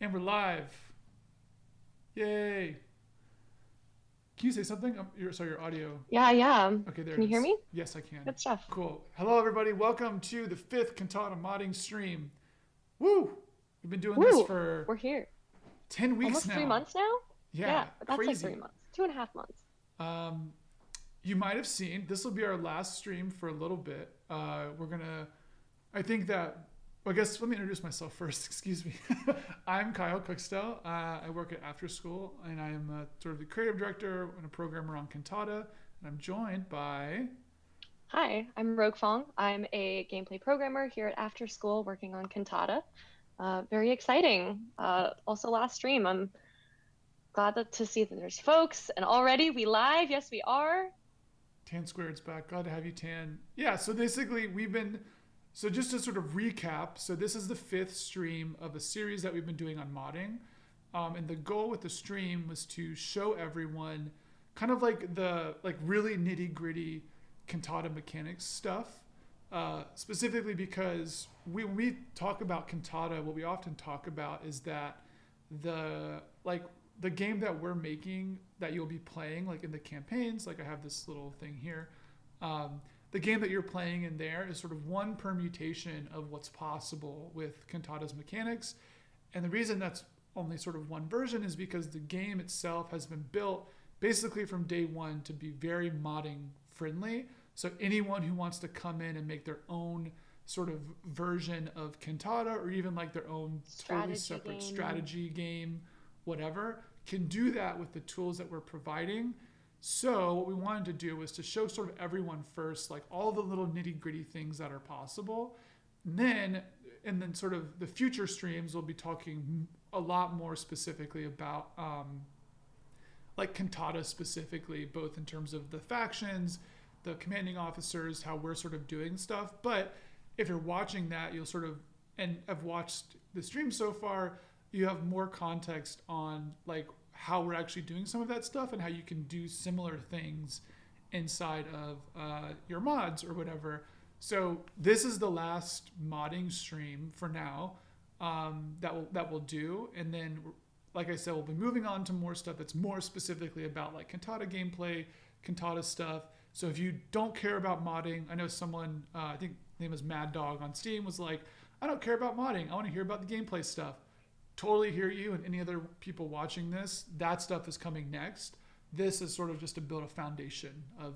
And we're live. Yay. Can you say something? Your audio. Yeah, yeah. Okay, there Can it you hear is. me? Yes, I can. Good stuff. Cool. Hello, everybody. Welcome to the fifth Cantata modding stream. Woo! We've been doing this Woo! for We're here. 10 weeks Almost three now. months now? Yeah, Yeah, that's like three crazy. months. 2.5 months. Um, you might have seen, this will be our last stream for a little bit. I think that, I guess, let me introduce myself first. Excuse me. I'm Kyle Cookstell. I work at After School, and I am sort of the creative director and a programmer on Cantata. And I'm joined by. Hi, I'm Rogue Fong. I'm a gameplay programmer here at After School working on Cantata. Very exciting. Also last stream. I'm glad to see that there's folks and already we live. Yes, we are. Tan Squared's back. Glad to have you, Tan. Yeah, so basically so just to sort of recap, so this is the fifth stream of a series that we've been doing on modding. And the goal with the stream was to show everyone kind of like the like really nitty gritty cantata mechanics stuff. Specifically because when we talk about cantata, what we often talk about is that the like the game that we're making that you'll be playing like in the campaigns, like I have this little thing here. The game that you're playing in there is sort of one permutation of what's possible with cantata's mechanics. And the reason that's only sort of one version is because the game itself has been built basically from day one to be very modding friendly. So anyone who wants to come in and make their own sort of version of cantata, or even like their own totally Strategy separate game. strategy game, whatever, can do that with the tools that we're providing. So what we wanted to do was to show sort of everyone first, like all the little nitty gritty things that are possible. And then sort of the future streams will be talking a lot more specifically about like cantata specifically, both in terms of the factions, the commanding officers, how we're sort of doing stuff. But if you're watching that, you'll sort of, and have watched the stream so far, you have more context on like how we're actually doing some of that stuff and how you can do similar things inside of your mods or whatever. So this is the last modding stream for now, that we'll do, and then like I said, we'll be moving on to more stuff that's more specifically about like cantata gameplay, cantata stuff. So if you don't care about modding, I know someone, I think his name was Mad Dog on Steam, was like, I don't care about modding. I want to hear about the gameplay stuff. Totally hear you, and any other people watching this. That stuff is coming next. This is sort of just to build a foundation of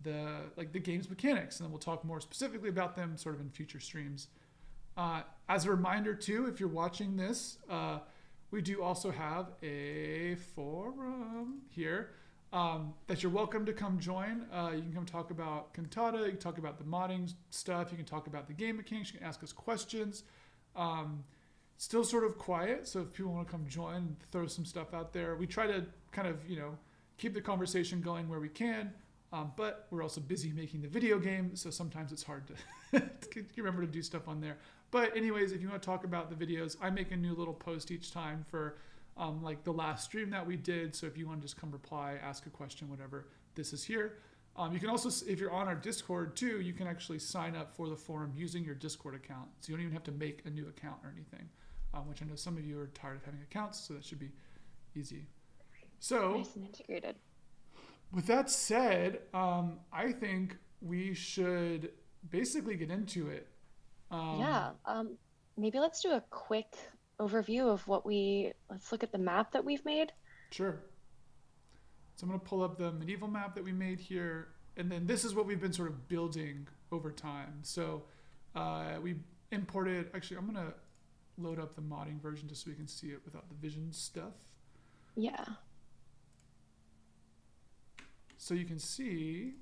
the game's mechanics, and then we'll talk more specifically about them sort of in future streams. As a reminder too, if you're watching this, we do also have a forum here that you're welcome to come join. You can come talk about cantata, you can talk about the modding stuff, you can talk about the game mechanics, you can ask us questions. Still sort of quiet, so if people want to come join and throw some stuff out there, we try to kind of, keep the conversation going where we can, but we're also busy making the video game, so sometimes it's hard to remember to do stuff on there. But anyways, if you want to talk about the videos, I make a new little post each time for like the last stream that we did, so if you want to just come reply, ask a question, whatever, this is here. You can also, if you're on our Discord too, you can actually sign up for the forum using your Discord account. So you don't even have to make a new account or anything, which I know some of you are tired of having accounts, so that should be easy. So Nice and integrated. with that said, I think we should basically get into it. Um, Yeah. Maybe let's do a quick overview of let's look at the map that we've made. sure. So I'm going to pull up the medieval map that we made here, and then this is what we've been sort of building over time. So we imported, actually, I'm going to load up the modding version just so we can see it without the vision stuff. Yeah. So you can see,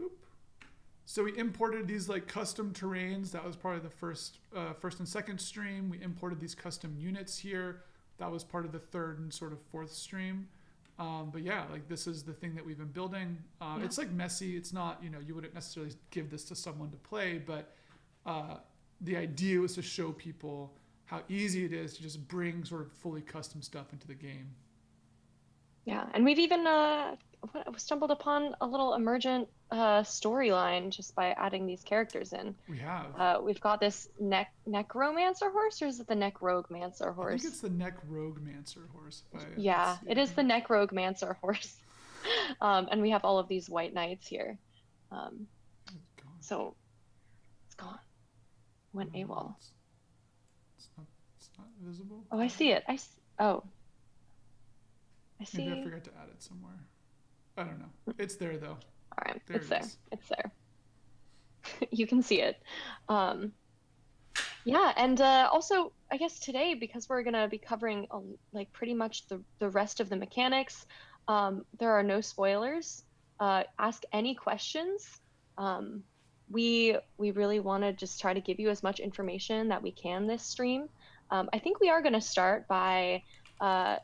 so we imported these like custom terrains. That was part of the first and second stream. We imported these custom units here. That was part of the third and sort of fourth stream. But yeah, like this is the thing that we've been building. Yeah. It's like messy. It's not, you wouldn't necessarily give this to someone to play, but the idea was to show people how easy it is to just bring sort of fully custom stuff into the game. Yeah. And we've even stumbled upon a little emergent storyline just by adding these characters in. We have. We've got this necromancer horse, or is it the necromancer I think horse? it's the Neck Rogue Mancer horse. If I Yeah, let's see, it I is the can. necromancer horse. And we have all of these white knights here. Um, It's gone. so it's gone. I Went don't know. AWOL. It's not. It's not visible. Oh, I see it. Oh, I Maybe I see. forgot to add it somewhere. I don't know. It's there though. All right, There it's it there. is. It's there. You can see it. Um, yeah, and also, I guess today, because we're gonna be covering like pretty much the rest of the mechanics, there are no spoilers. Ask any questions. Um, we really want to just try to give you as much information that we can this stream. I think we are going to start by uh,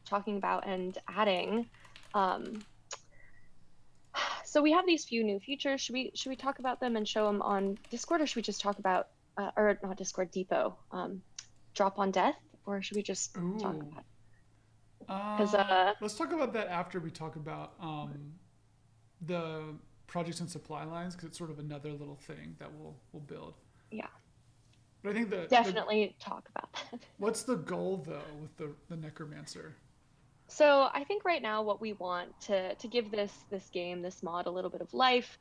talking about and adding. Um, so we have these few new features. Should we talk about them and show them on Discord, or should we just talk about or not Discord, Depot, drop on death, or should we just talk Ooh. about because Let's talk about that after we talk about the projects and supply lines because it's sort of another little thing that we'll build. yeah, But I think the definitely talk about that. what's the goal though with the necromancer? So I think right now what we want to give this game, this mod, a little bit of life,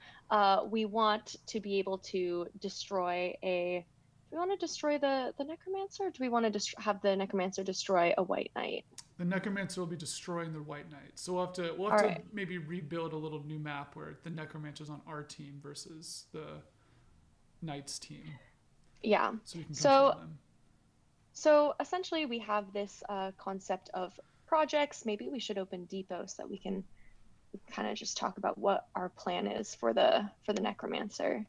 we want to be able to destroy a. Do we want to destroy the necromancer? Or do we want to have the necromancer destroy a white knight? The necromancer will be destroying the white knight. So we'll have All to right. maybe rebuild a little new map where the necromancer's on our team versus the knight's team, Yeah. so we can control So them. so essentially we have this concept of projects. Maybe we should open Depot so that we can kind of just talk about what our plan is for the necromancer.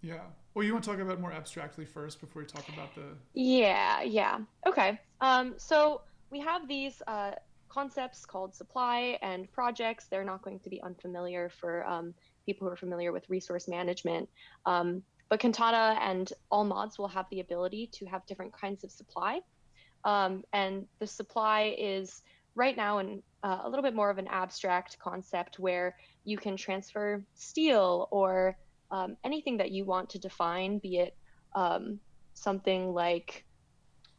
Yeah. Well, you want to talk about it more abstractly first before we talk about the. Yeah, yeah. Okay. So we have these concepts called supply and projects. They're not going to be unfamiliar for people who are familiar with resource management. But Cantata and all mods will have the ability to have different kinds of supply. And the supply is right now in a little bit more of an abstract concept where you can transfer steel or anything that you want to define, be it um, something like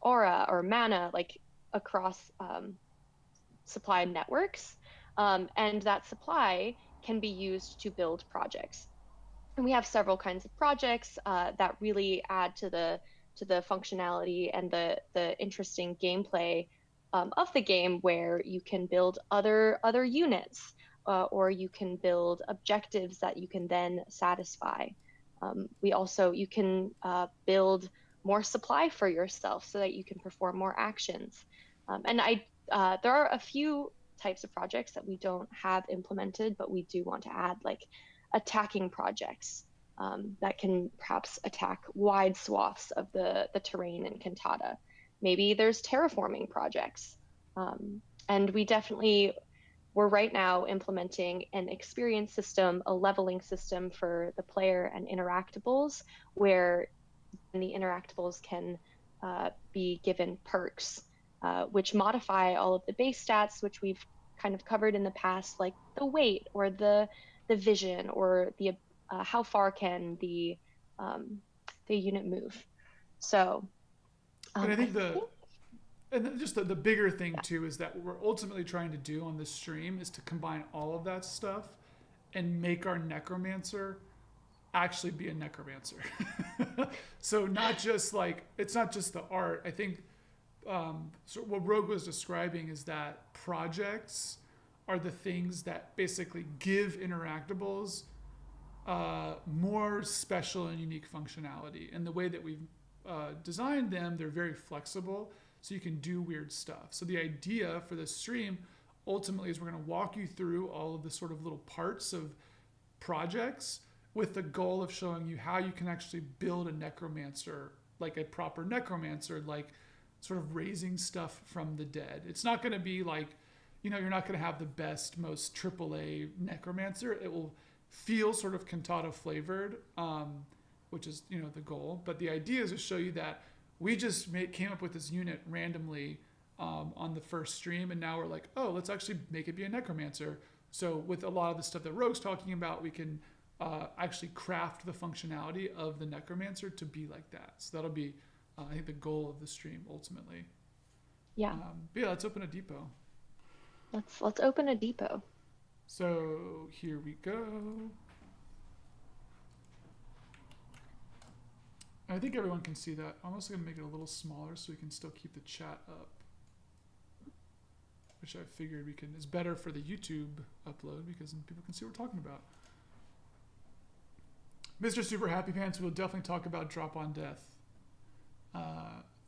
aura or mana, like across supply networks. And that supply can be used to build projects. And we have several kinds of projects that really add to the functionality and the interesting gameplay of the game, where you can build other units, or you can build objectives that you can then satisfy. We also you can build more supply for yourself so that you can perform more actions. And there are a few types of projects that we don't have implemented, but we do want to add, like attacking projects that can perhaps attack wide swaths of the terrain in Cantata. Maybe there's terraforming projects. And we're right now implementing an experience system, a leveling system for the player and interactables, where the interactables can be given perks, which modify all of the base stats, which we've kind of covered in the past, like the weight or the vision or the how far can the unit move. So And I I think think just the bigger thing too is that what we're ultimately trying to do on this stream is to combine all of that stuff and make our necromancer actually be a necromancer. So not just like it's not just the art. I think so what Rogue was describing is that projects are the things that basically give interactables more special and unique functionality. And the way that we've designed them, they're very flexible, so you can do weird stuff. So the idea for this stream ultimately is we're going to walk you through all of the sort of little parts of projects with the goal of showing you how you can actually build a necromancer, like a proper necromancer, like sort of raising stuff from the dead. It's not going to be like, you're not going to have the best, most AAA necromancer. It will feel sort of cantata flavored, which is the goal. But the idea is to show you that we just came up with this unit randomly on the first stream, and now we're like, oh, let's actually make it be a necromancer. So with a lot of the stuff that Rogue's talking about, we can actually craft the functionality of the Necromancer to be like that. So that'll be, I think, the goal of the stream ultimately. Yeah. But yeah, let's open a depot. Let's open a depot. So here we go. I think everyone can see that. I'm also going to make it a little smaller so we can still keep the chat up. Which I figured we can, is better for the YouTube upload because then people can see what we're talking about. Mr. Super Happy Pants will definitely talk about Drop on Death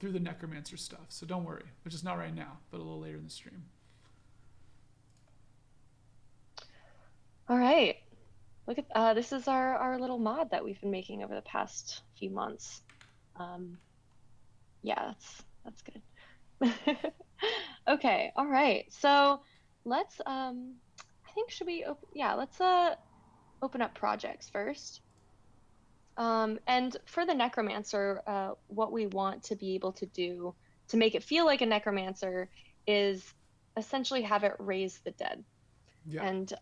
through the Necromancer stuff. So don't worry. Which is not right now, but a little later in the stream. All right. Look at this is our little mod that we've been making over the past few months. Yeah, that's good. Okay, all right. So let's I think should we open let's open up projects first. And for the necromancer, what we want to be able to do to make it feel like a necromancer is essentially have it raise the dead. Yeah. And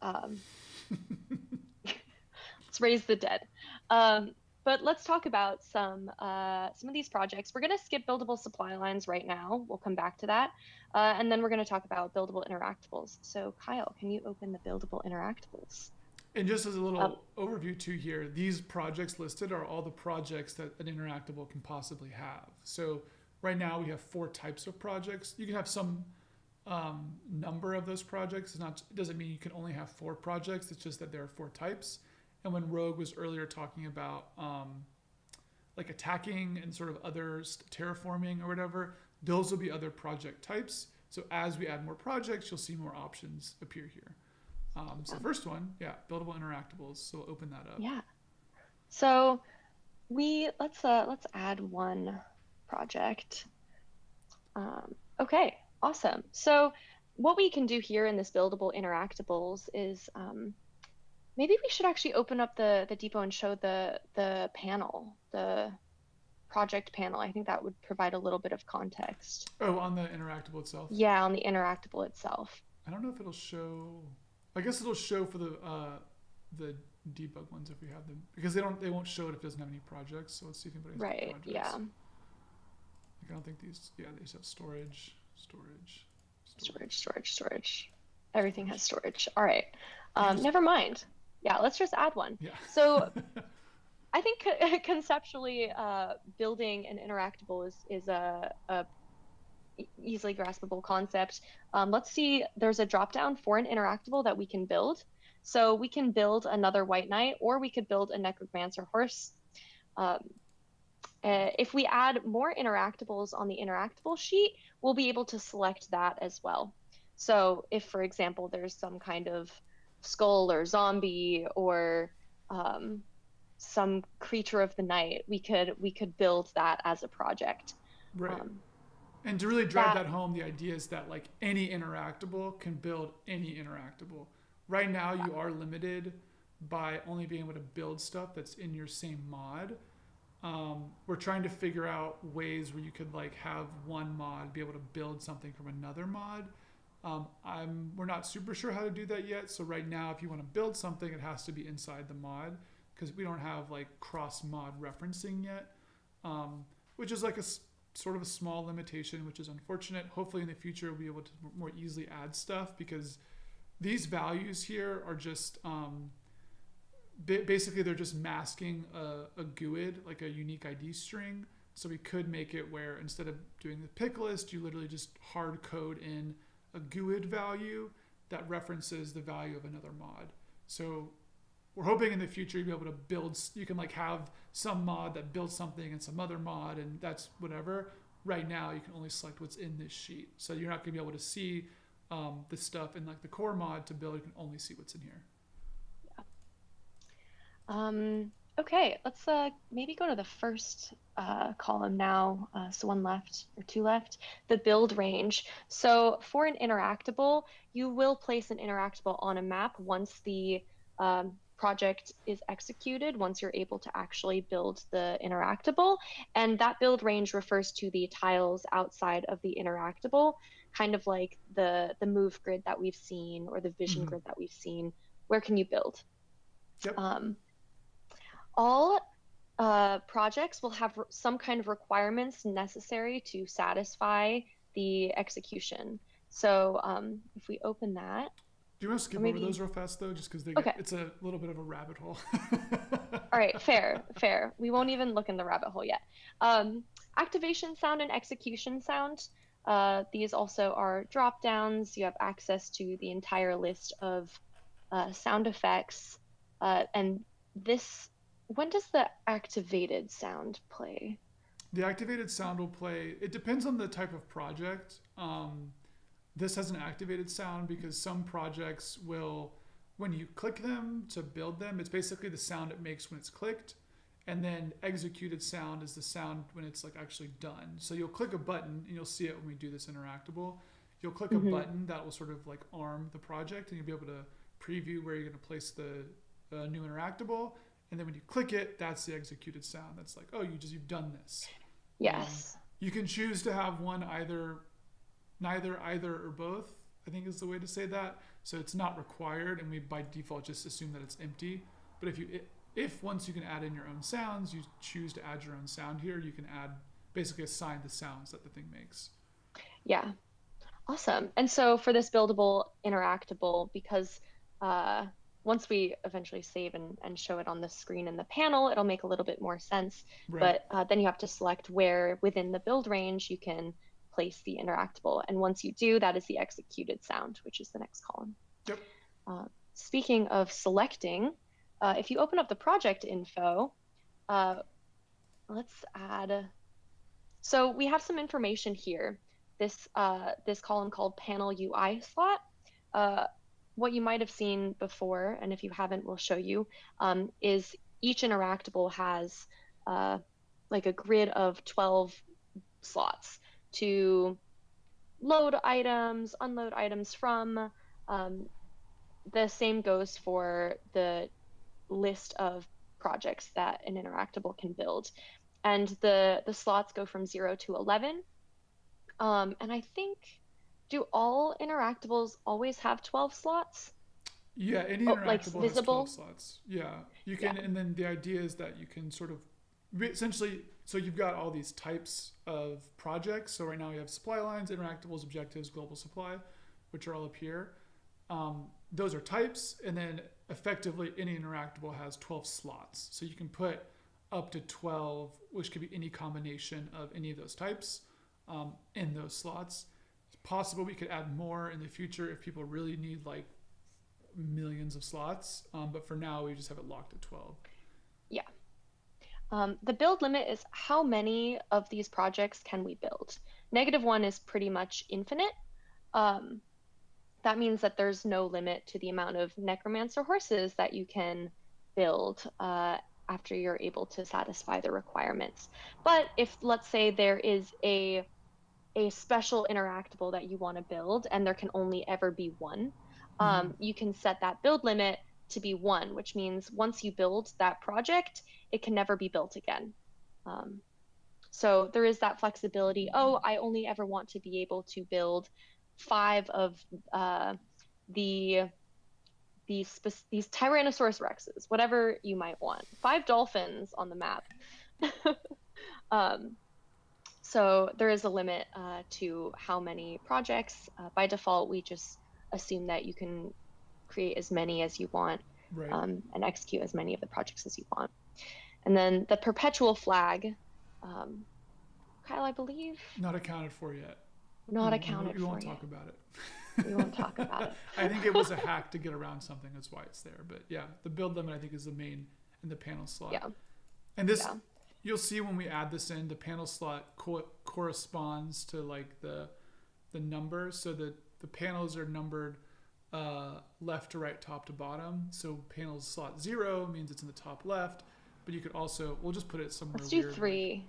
let's raise the dead. But let's talk about some of these projects. We're going to skip buildable supply lines right now. We'll come back to that. And then we're going to talk about buildable interactables. So Kyle, can you open the buildable interactables? And just as a little overview too here, these projects listed are all the projects that an Interactable can possibly have. So right now we have 4 types of projects. You can have some number of those projects. It doesn't mean you can only have 4 projects. It's just that there are 4 types. And when Rogue was earlier talking about like attacking and sort of other terraforming or whatever, those will be other project types. So as we add more projects, you'll see more options appear here. So the first one, buildable interactables. So we'll open that up. Yeah. So let's add one project. Okay, awesome. So what we can do here in this buildable interactables is maybe we should actually open up the depot and show the panel, the project panel. I think that would provide a little bit of context. Oh, on the interactable itself? Yeah, on the interactable itself. I don't know if it'll show. I guess it'll show for the debug ones if we have them, because they won't show it if it doesn't have any projects. So let's see if anybody has projects. Yeah. Like, I don't think these. Yeah, they just have storage. Everything has storage. All right. Never mind. Yeah, let's just add one. Yeah. So I think conceptually, building an interactable is a easily graspable concept. Let's see, there's a drop down for an interactable that we can build. So we can build another White Knight, or we could build a Necromancer horse. If we add more interactables on the interactable sheet, we'll be able to select that as well. So if, for example, there's some kind of skull or zombie or some creature of the night, we could build that as a project. Right. And to really drive that home, the idea is that like any interactable can build any interactable. Right now, you are limited by only being able to build stuff that's in your same mod. We're trying to figure out ways where you could like have one mod be able to build something from another mod. We're not super sure how to do that yet. So right now, if you want to build something, it has to be inside the mod because we don't have like cross mod referencing yet, which is like a sort of a small limitation, which is unfortunate. Hopefully in the future we'll be able to more easily add stuff, because these values here are just basically they're just masking a GUID, like a unique ID string. So we could make it where instead of doing the pick list, you literally just hard code in a GUID value that references the value of another mod. So we're hoping in the future you'll be able to build, you can like have some mod that builds something and some other mod, and that's whatever. Right now you can only select what's in this sheet. So you're not gonna be able to see the stuff in like the core mod to build. You can only see what's in here. Yeah. Okay, let's maybe go to the first column now. So one left or 2 left, the build range. So for an interactable, you will place an interactable on a map once the project is executed once you're able to actually build the interactable. And that build range refers to the tiles outside of the interactable, kind of like the move grid that we've seen or the vision Mm-hmm. grid that we've seen. Where can you build? Yep. Um, all projects will have some kind of requirements necessary to satisfy the execution. So if we open that, Do you want to or skip over those maybe, real fast though, just because okay, it's a little bit of a rabbit hole. all right, fair, fair. We won't even look in the rabbit hole yet. Activation sound and execution sound. These also are drop downs. You have access to the entire list of sound effects. And this, when does the activated sound play? The activated sound will play. It depends on the type of project. This has an activated sound because some projects will, when you click them to build them, it's basically the sound it makes when it's clicked. And then executed sound is the sound when it's like actually done. So you'll click a button and you'll see it when we do this interactable. You'll click a Mm-hmm. button that will sort of like arm the project and you'll be able to preview where you're going to place the new interactable. And then when you click it, that's the executed sound. That's like, oh, you've done this. Um, Yes. you can choose to have one neither, either, or both, I think is the way to say that. So it's not required, and we by default just assume that it's empty. But if once you can add in your own sounds, you choose to add your own sound here, you can basically assign the sounds that the thing makes. Yeah. Awesome. And so for this buildable, interactable, because uh, once we eventually save and show it on the screen in the panel, it'll make a little bit more sense. Right. But then you have to select where within the build range you can place the interactable. And once you do, that is the executed sound, which is the next column. Yep. Speaking of selecting, if you open up the project info, uh, let's add, so we have some information here. This column called panel UI slot. Uh, what you might have seen before, and if you haven't, we'll show you, is each interactable has uh, like a grid of 12 slots to load items, unload items from. Um, the same goes for the list of projects that an interactable can build. And the slots go from 0 to 11. And I think, do all interactables always have 12 slots? Yeah, any Oh, like interactable has 12 visible? slots. Yeah, you Yeah. can, and then the idea is that you can sort of essentially, so you've got all these types of projects. So right now we have supply lines, interactables, objectives, global supply, which are all up here. Those are types, and then effectively any interactable has 12 slots. So you can put up to 12, which could be any combination of any of those types in those slots. It's possible we could add more in the future if people really need like millions of slots, but for now we just have it locked at 12. Yeah. The build limit is how many of these projects can we build? -1 is pretty much infinite. Um, that means that there's no limit to the amount of necromancer horses that you can build after you're able to satisfy the requirements. But if, let's say, there is a special interactable that you want to build and there can only ever be one, Mm-hmm. you can set that build limit to be 1, which means once you build that project, it can never be built again. Um, so there is that flexibility. Oh, I only ever want to be able to build 5 of the these Tyrannosaurus Rexes, whatever you might want. 5 dolphins on the map. um, so there is a limit to how many projects. By default, we just assume that you can create as many as you want Right. and execute as many of the projects as you want. And then the perpetual flag, Kyle, I believe, Not accounted for yet. not accounted We for won't yet. talk about it. We won't talk about it. I think it was a hack to get around something. That's why it's there. But yeah, the build limit I think is the main in the panel slot. Yeah. And this, Yeah. you'll see when we add this in, the panel slot corresponds to like the number. So that the panels are numbered left to right, top to bottom. So panel slot 0 means it's in the top left. But you could also, we'll just put it somewhere Let's do weird. 3.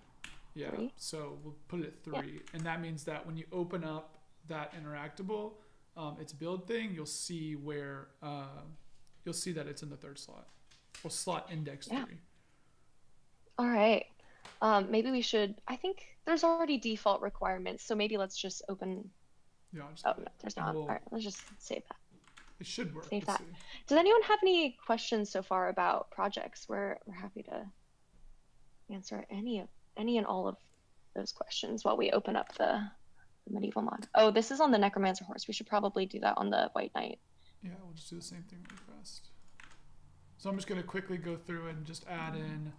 Yeah. 3. So we'll put it at 3. Yeah. And that means that when you open up that interactable, its build thing, you'll see where you'll see that it's in the third slot. Well, slot index Yeah. 3. All right. Maybe we should, I think there's already default requirements, so maybe let's just open. Yeah, I'll just Oh, get no, it. there's And not. All right, let's just save that. it should work. Save Let's that. see. Does anyone have any questions so far about projects? We're happy to answer any and all of those questions while we open up the medieval mod. Oh, this is on the Necromancer horse. We should probably do that on the White Knight. Yeah, we'll just do the same thing really fast. So I'm just going to quickly go through and just add in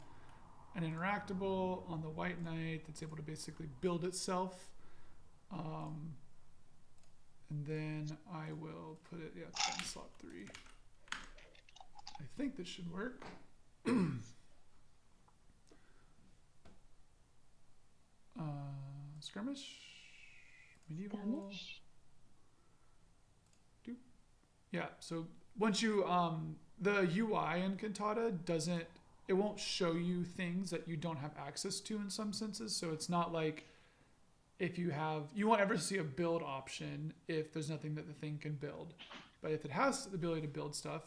an interactable on the White Knight that's able to basically build itself. And then I will put it, it's in slot 3. I think this should work. Skirmish, medieval. Skirmish. Yeah, so once you, the UI in Cantata it won't show you things that you don't have access to in some senses. So it's not like if you won't ever see a build option if there's nothing that the thing can build. But if it has the ability to build stuff,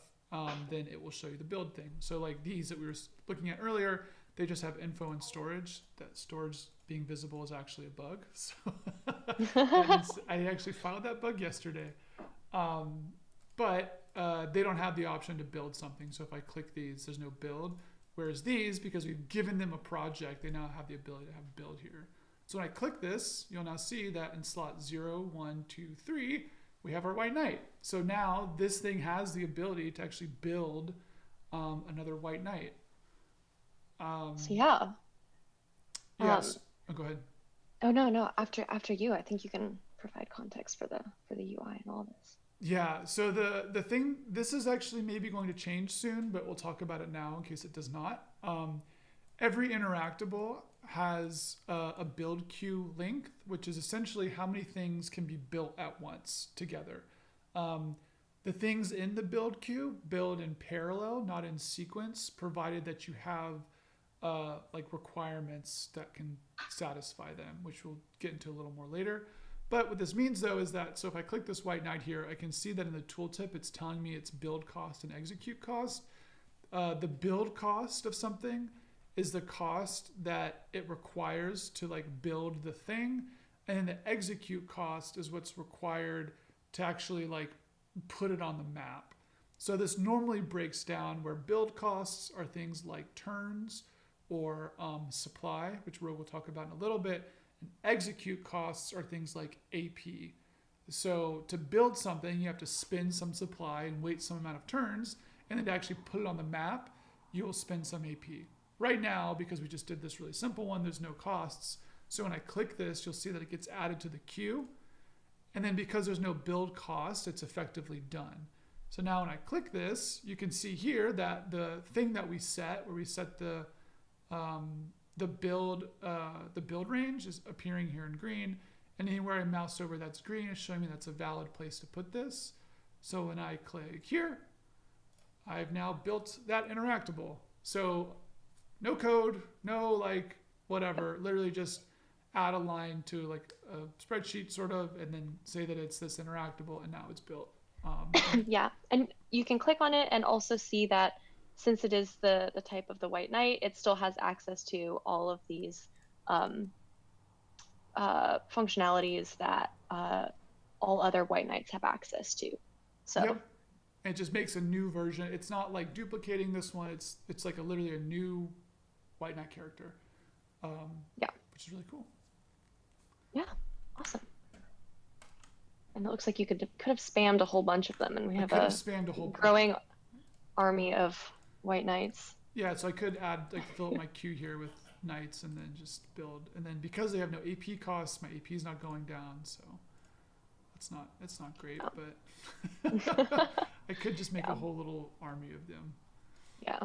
then it will show you the build thing. So like these that we were looking at earlier, they just have info and storage. That storage being visible is actually a bug. So I actually filed that bug yesterday. But they don't have the option to build something. So if I click these, there's no build. Whereas these, because we've given them a project, they now have the ability to have build here. So when I click this, you'll now see that in slot 0, 1, 2, 3, we have our White Knight. So now this thing has the ability to actually build another White Knight. So yeah. Yes. Go ahead. Oh no. After you, I think you can provide context for the UI and all this. Yeah, so the thing, this is actually maybe going to change soon, but we'll talk about it now in case it does not. Every interactable has a build queue length, which is essentially how many things can be built at once together. The things in the build queue build in parallel, not in sequence, provided that you have like requirements that can satisfy them, which we'll get into a little more later. But what this means though is that, so if I click this White Knight here, I can see that in the tooltip, it's telling me its build cost and execute cost. The build cost of something is the cost that it requires to like build the thing. And then the execute cost is what's required to actually like put it on the map. So this normally breaks down where build costs are things like turns or supply, which Rogue will talk about in a little bit. And execute costs are things like AP. So to build something, you have to spend some supply and wait some amount of turns, and then to actually put it on the map, you will spend some AP. Right now, because we just did this really simple one, there's no costs. So when I click this, you'll see that it gets added to the queue. And then because there's no build cost, it's effectively done. So now when I click this, you can see here that the thing that we set, where we set the build range is appearing here in green, and anywhere I mouse over that's green is showing me that's a valid place to put this. So when I click here, I've now built that interactable. So no code, no like whatever, literally just add a line to like a spreadsheet sort of, and then say that it's this interactable, and now it's built. Yeah, and you can click on it and also see that since it is the type of the White Knight, it still has access to all of these functionalities that all other White Knights have access to. So yep. It just makes a new version. It's not like duplicating this one. It's like literally a new White Knight character. Yeah, which is really cool. Yeah, awesome. And it looks like you could have spammed a whole bunch of them, and we have a growing army of White Knights. Yeah, so I could fill up my queue here with knights and then just build. And then because they have no AP costs, my AP is not going down, so it's not great, but I could just make a whole little army of them. Yeah.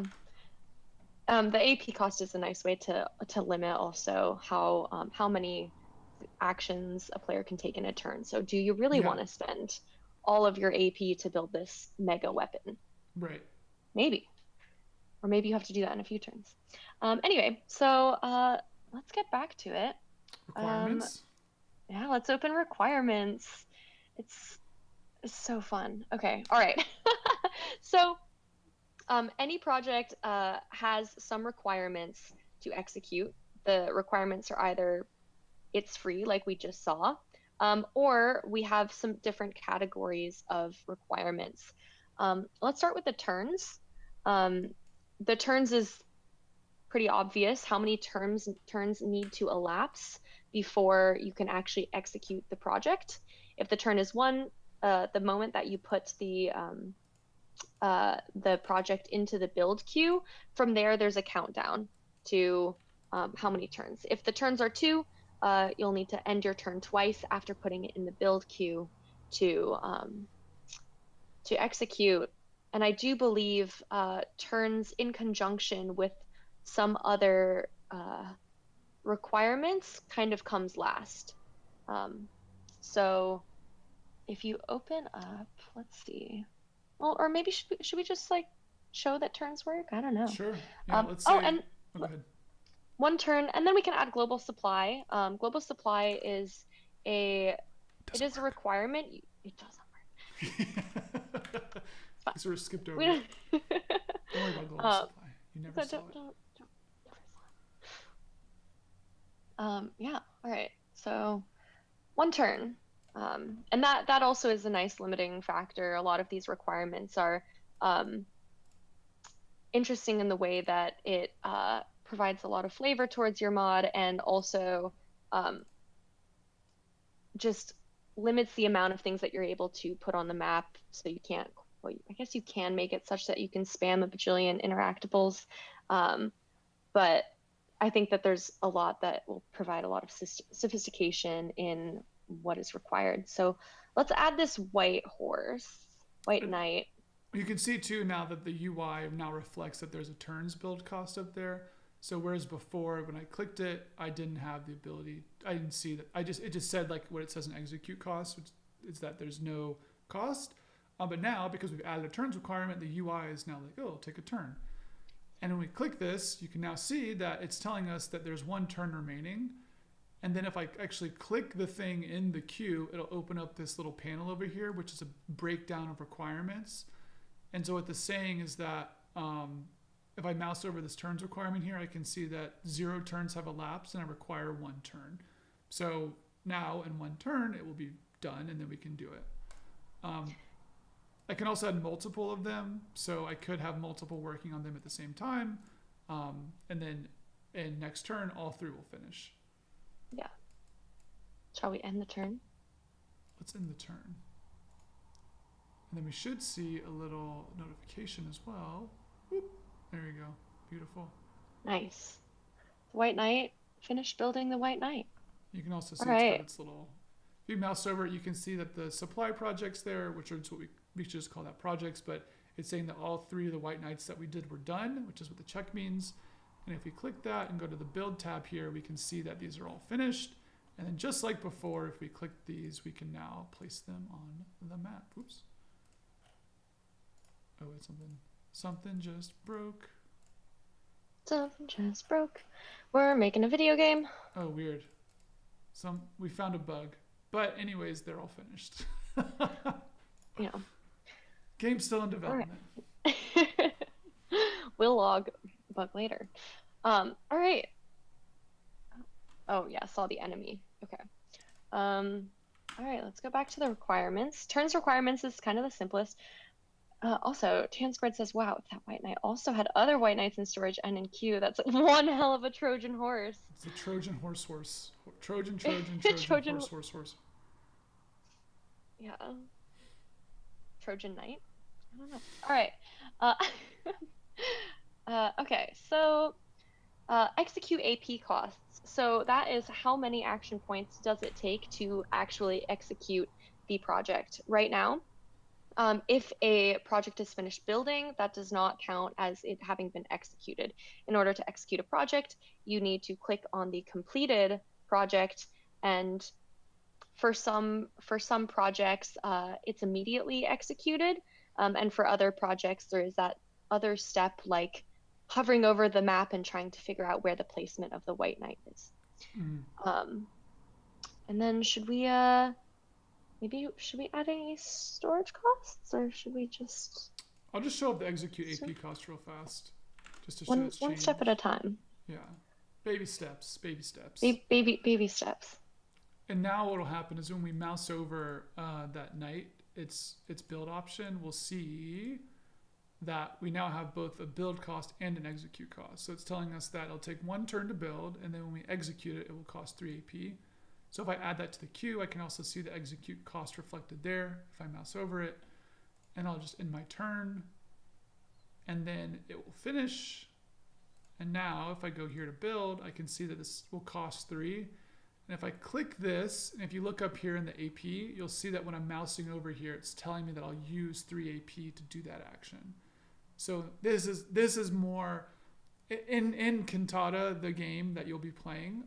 The AP cost is a nice way to limit also how many actions a player can take in a turn. So do you really want to spend all of your AP to build this mega weapon? Right. Maybe. Or maybe you have to do that in a few turns. Anyway, so let's get back to it. Requirements? Yeah, let's open requirements. It's so fun. Okay, all right. So Any project has some requirements to execute. The requirements are either it's free, like we just saw, or we have some different categories of requirements. Let's start with the turns. Um, the turns is pretty obvious. How many turns need to elapse before you can actually execute the project? If the turn is one, the moment that you put the project into the build queue, from there's a countdown to how many turns. If the turns are two, you'll need to end your turn twice after putting it in the build queue to um, to execute. And I do believe turns in conjunction with some other requirements kind of comes last. Um, so if you open up, let's see. Well, or maybe should we just like show that turns work? I don't know. Sure. Yeah, let's Oh, say, and oh, go ahead. one turn, and then we can add global supply. Global supply is It it doesn't is a work. requirement. It doesn't work. We sort of skipped We over it. don't. Don't worry about global um, supply. You never so saw it. don't yeah. All right. So one turn. And that also is a nice limiting factor. A lot of these requirements are um, interesting in the way that it provides a lot of flavor towards your mod and also um, just limits the amount of things that you're able to put on the map. So you can't, well, I guess you can make it such that you can spam a bajillion interactables. But I think that there's a lot that will provide a lot of sophistication in what is required. So let's add this white horse, white And knight. you can see too now that the UI now reflects that there's a turns build cost up there. So whereas before when I clicked it, I didn't have the ability. I didn't see that. It just said like what it says in execute cost, which is that there's no cost. But now because we've added a turns requirement, the UI is now like, oh, take a turn. And when we click this, you can now see that it's telling us that there's one turn remaining. And then if I actually click the thing in the queue, it'll open up this little panel over here, which is a breakdown of requirements. And so what the saying is that if I mouse over this turns requirement here, I can see that 0 turns have elapsed and I require 1 turn. So now in 1 turn, it will be done and then we can do it. I can also add multiple of them. So I could have multiple working on them at the same time. And then in next turn, all 3 will finish. Yeah. Shall we end the turn? Let's end the turn. And then we should see a little notification as well. Whoop. There you go. Beautiful. Nice. The White Knight finished building the White Knight. You can also All see it's got right. its little. If you mouse over it, you can see that the supply projects there, which are what we should just call that projects, but it's saying that all 3 of the White Knights that we did were done, which is what the check means. And if we click that and go to the build tab here, we can see that these are all finished. And then just like before, if we click these, we can now place them on the map. Oops. Oh, it's something just broke. Something just broke. We're making a video game. Oh, weird. We found a bug. But anyways, they're all finished. You know. Game's still in development. All right. We'll log bug later. All right. Oh yeah, saw the enemy. Okay. All right, let's go back to the requirements. Turns requirements is kind of the simplest. Also, Tan Squared says, wow, if that White Knight also had other White Knights in storage and in queue, that's one hell of a Trojan horse. It's a Trojan horse. Trojan, Trojan, horse. yeah. Trojan Knight? I don't know. All right. Okay, so execute AP costs. So that is how many action points does it take to actually execute the project. Right now, if a project is finished building, that does not count as it having been executed. In order to execute a project, you need to click on the completed project, and for some projects, it's immediately executed, and for other projects, there is that other step like hovering over the map and trying to figure out where the placement of the White Knight is. And then should we maybe should we add any storage costs, or should we just I'll just show up the execute So AP cost real fast, just to show one it's one step at a changed. time. Yeah, baby steps, baby steps. Baby steps. And now what'll happen is when we mouse over that night, its build option, we'll see that we now have both a build cost and an execute cost. So it's telling us that it'll take 1 turn to build, and then when we execute it, it will cost 3 AP. So if I add that to the queue, I can also see the execute cost reflected there if I mouse over it. And I'll just end my turn, and then it will finish. And now if I go here to build, I can see that this will cost 3. And if I click this, and if you look up here in the AP, you'll see that when I'm mousing over here, it's telling me that I'll use 3 AP to do that action. So this is more in Cantata, the game that you'll be playing.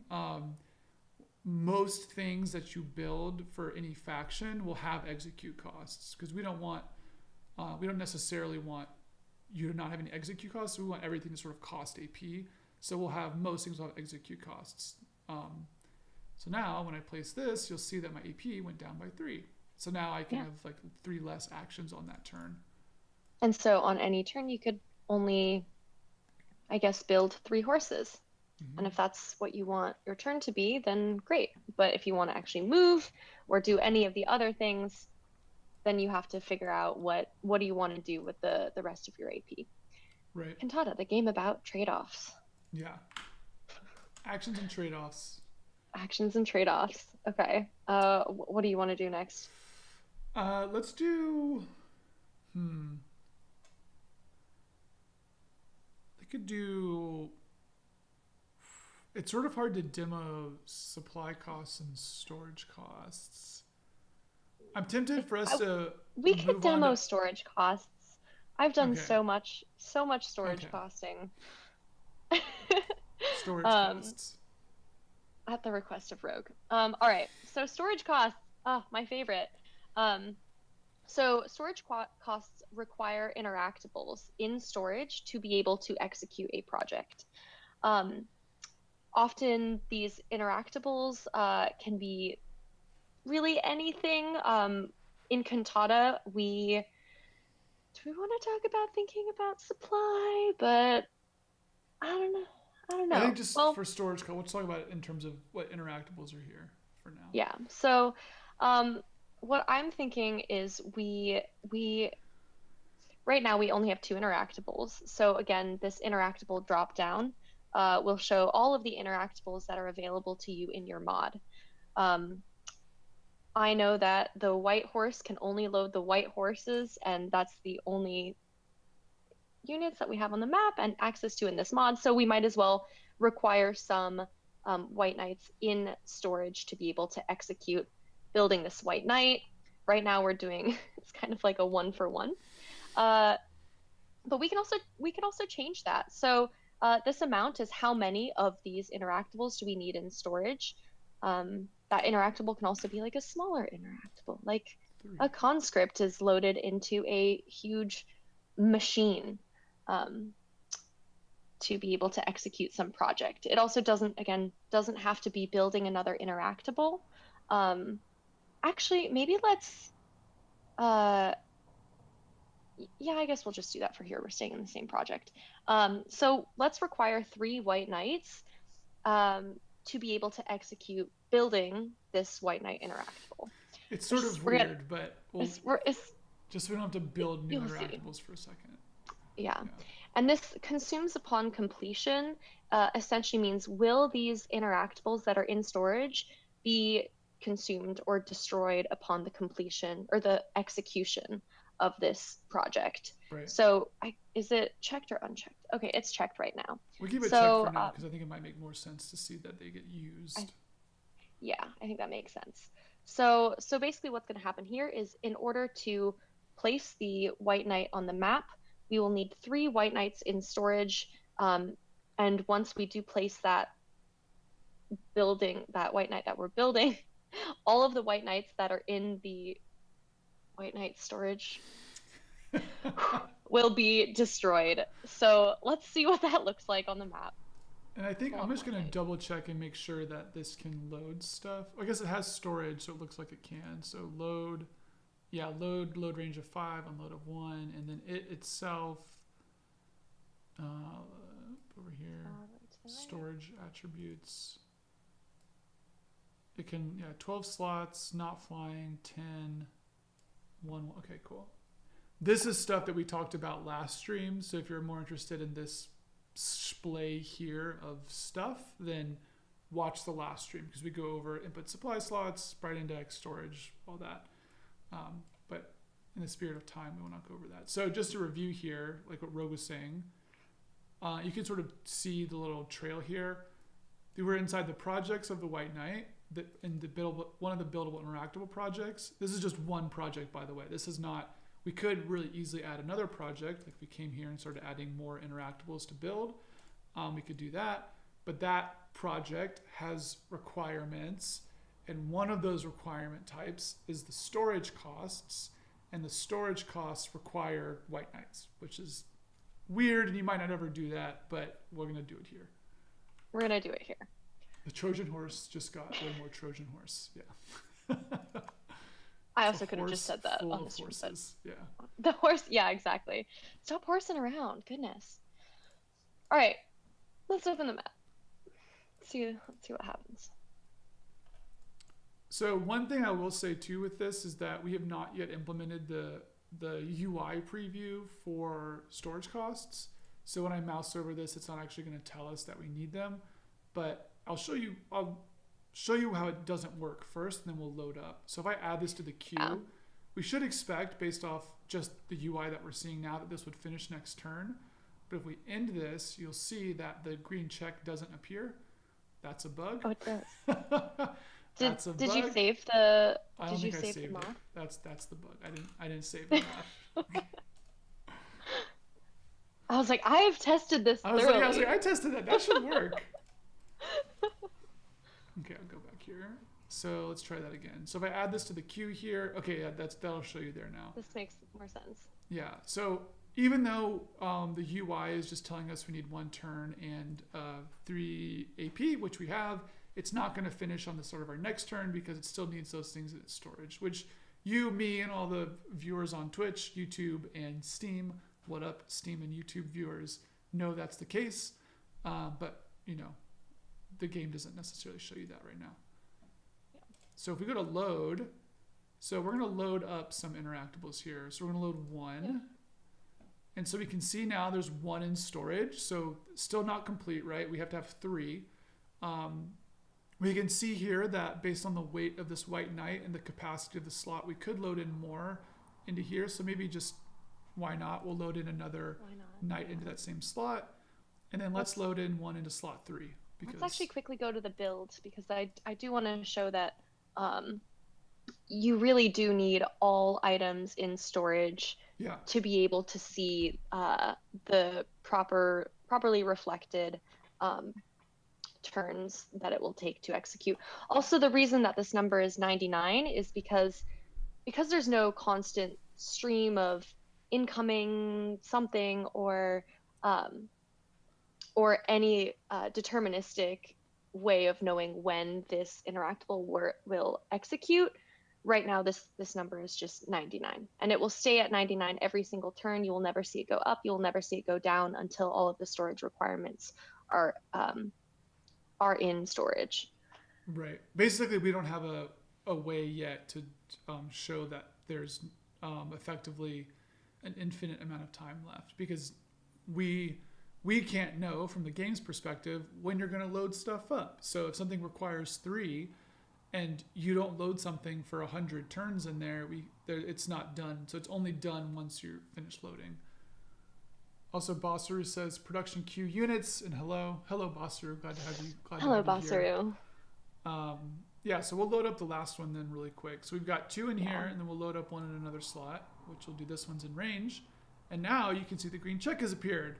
Most things that you build for any faction will have execute costs, because we don't necessarily want you to not have any execute costs. So we want everything to sort of cost AP. So most things will have execute costs. So now when I place this, you'll see that my AP went down by 3. So now I can Yeah. have like 3 less actions on that turn. And so on any turn, you could only, I guess, build 3 horses. And Mm-hmm. if that's what you want your turn to be, then great. But if you want to actually move or do any of the other things, then you have to figure out what do you want to do with the rest of your AP. Right. Cantata, the game about trade-offs. Yeah. Actions and trade-offs. Actions and trade-offs. Okay. What do you want to do next? Let's do. I could do. It's sort of hard to demo supply costs and storage costs. I'm tempted for us I, to we could move on demo to. storage costs. I've done Okay. so much storage Okay. costing. Storage um, costs. at the request of Rogue. All right. So storage costs. Oh, my favorite. Um, so storage costs require interactables in storage to be able to execute a project. Um, Often these interactables can be really anything. In Cantata, do we want to talk about thinking about supply? But I don't know. I don't I know. think just Well, for storage costs, let's talk about it in terms of what interactables are here for now. yeah. So, um, what I'm thinking is we right now we only have 2 interactables. So again, this interactable drop down will show all of the interactables that are available to you in your mod. Um, I know that the white horse can only load the white horses, and that's the only units that we have on the map and access to in this mod. So we might as well require some white knights in storage to be able to execute building this white knight. Right now we're doing it's kind of like a 1-for-1. Uh, but we can also change that. So this amount is how many of these interactables do we need in storage. That interactable can also be like a smaller interactable, like a 3. conscript is loaded into a huge machine um, to be able to execute some project. It also doesn't have to be building another interactable. Um, Actually, maybe let's uh, yeah, I guess we'll just do that for here. We're staying in the same project. So let's require 3 white knights um, to be able to execute building this white knight interactable. It's sort There's, of we're gonna, weird, but it's, just so we don't have to build new you'll see. interactables for a second. Yeah. Yeah. And this consumes upon completion essentially means will these interactables that are in storage be consumed or destroyed upon the completion or the execution of this project? Right. So is it checked or unchecked? Okay, it's checked right now. We keep it checked So for now because I think it might make more sense to see that they get used. yeah, I think that makes sense. So basically what's going to happen here is in order to place the white knight on the map, we will need 3 white knights in storage. And once we do place that white knight that we're building, all of the white knights that are in the white knight storage will be destroyed. So let's see what that looks like on the map. And I think I'm Love just white going to knight. double check and make sure that this can load stuff. I guess it has storage, so it looks like it can. So load yeah, load range of 5, unload of 1, and then it itself, over here, storage attributes. It can, yeah, 12 slots, not flying, 10, 1. Okay, cool. This is stuff that we talked about last stream. So if you're more interested in this splay here of stuff, then watch the last stream because we go over input supply slots, sprite index, storage, all that. But in the spirit of time, we will not go over that. So just to review here, like what Rogue was saying, you can sort of see the little trail here. We're inside the projects of the White Knight, in the one of the buildable interactable projects. This is just one project, by the way. This is not. We could really easily add another project, like if we came here and started adding more interactables to build. We could do that, but that project has requirements, and one of those requirement types is the storage costs, and the storage costs require White Knights, which is weird, and you might not ever do that, but we're gonna do it here. We're gonna do it here. The Trojan horse just got way more Trojan horse. Yeah. I also could have just said that full on the of stream. horses. Yeah. The horse, yeah, exactly. Stop horsing around. Goodness. All right, let's open the map. Let's see what happens. So one thing I will say too with this is that we have not yet implemented the UI preview for storage costs. So when I mouse over this, it's not actually going to tell us that we need them, but I'll show you how it doesn't work first, and then we'll load up. So if I add this to the queue, we should expect, based off just the UI that we're seeing now, that this would finish next turn. But if we end this, you'll see that the green check doesn't appear. That's a bug. Oh, it does. That's a bug. Did you save the? I don't think I saved it. That's the bug. I didn't save the mod. I was like, I have tested this thoroughly. I was like, I tested that. That should work. Okay, I'll go back here. So let's try that again. So if I add this to the queue here, okay, yeah, that'll show you there now. This makes more sense. Yeah. So even though the UI is just telling us we need 1 turn and 3 AP, which we have, it's not going to finish on the start of our next turn because it still needs those things in its storage, which you, me, and all the viewers on Twitch, YouTube, and Steam, what up, Steam and YouTube viewers, know that's the case. But, you know, the game doesn't necessarily show you that right now. Yeah. So if we go to load, so we're going to load up some interactables here. So we're going to load 1. Yeah. And so we can see now there's 1 in storage. So still not complete, right? We have to have 3. We can see here that based on the weight of this White Knight and the capacity of the slot, we could load in more into here. So maybe just, why not? We'll load in another Knight into that same slot. And then let's load in 1 into slot 3. Let's actually quickly go to the build, because I do want to show that you really do need all items in storage to be able to see the properly reflected turns that it will take to execute. Also, the reason that this number is 99 is because there's no constant stream of incoming something or any deterministic way of knowing when this interactable will execute. Right now, this number is just 99, and it will stay at 99 every single turn. You will never see it go up. You will never see it go down until all of the storage requirements are in storage. Right. Basically, we don't have a way yet to show that there's effectively an infinite amount of time left, because we can't know from the game's perspective when you're going to load stuff up. So if something requires 3 and you don't load something for 100 turns in there, it's not done. So it's only done once you're finished loading. Also, Bossaru says production queue units, and hello Bossaru, glad to have you. Hello, Bossaru. Yeah, so we'll load up the last one then really quick. So we've got 2 in here, and then we'll load up 1 in another slot, which will do this one's in range. And now you can see the green check has appeared.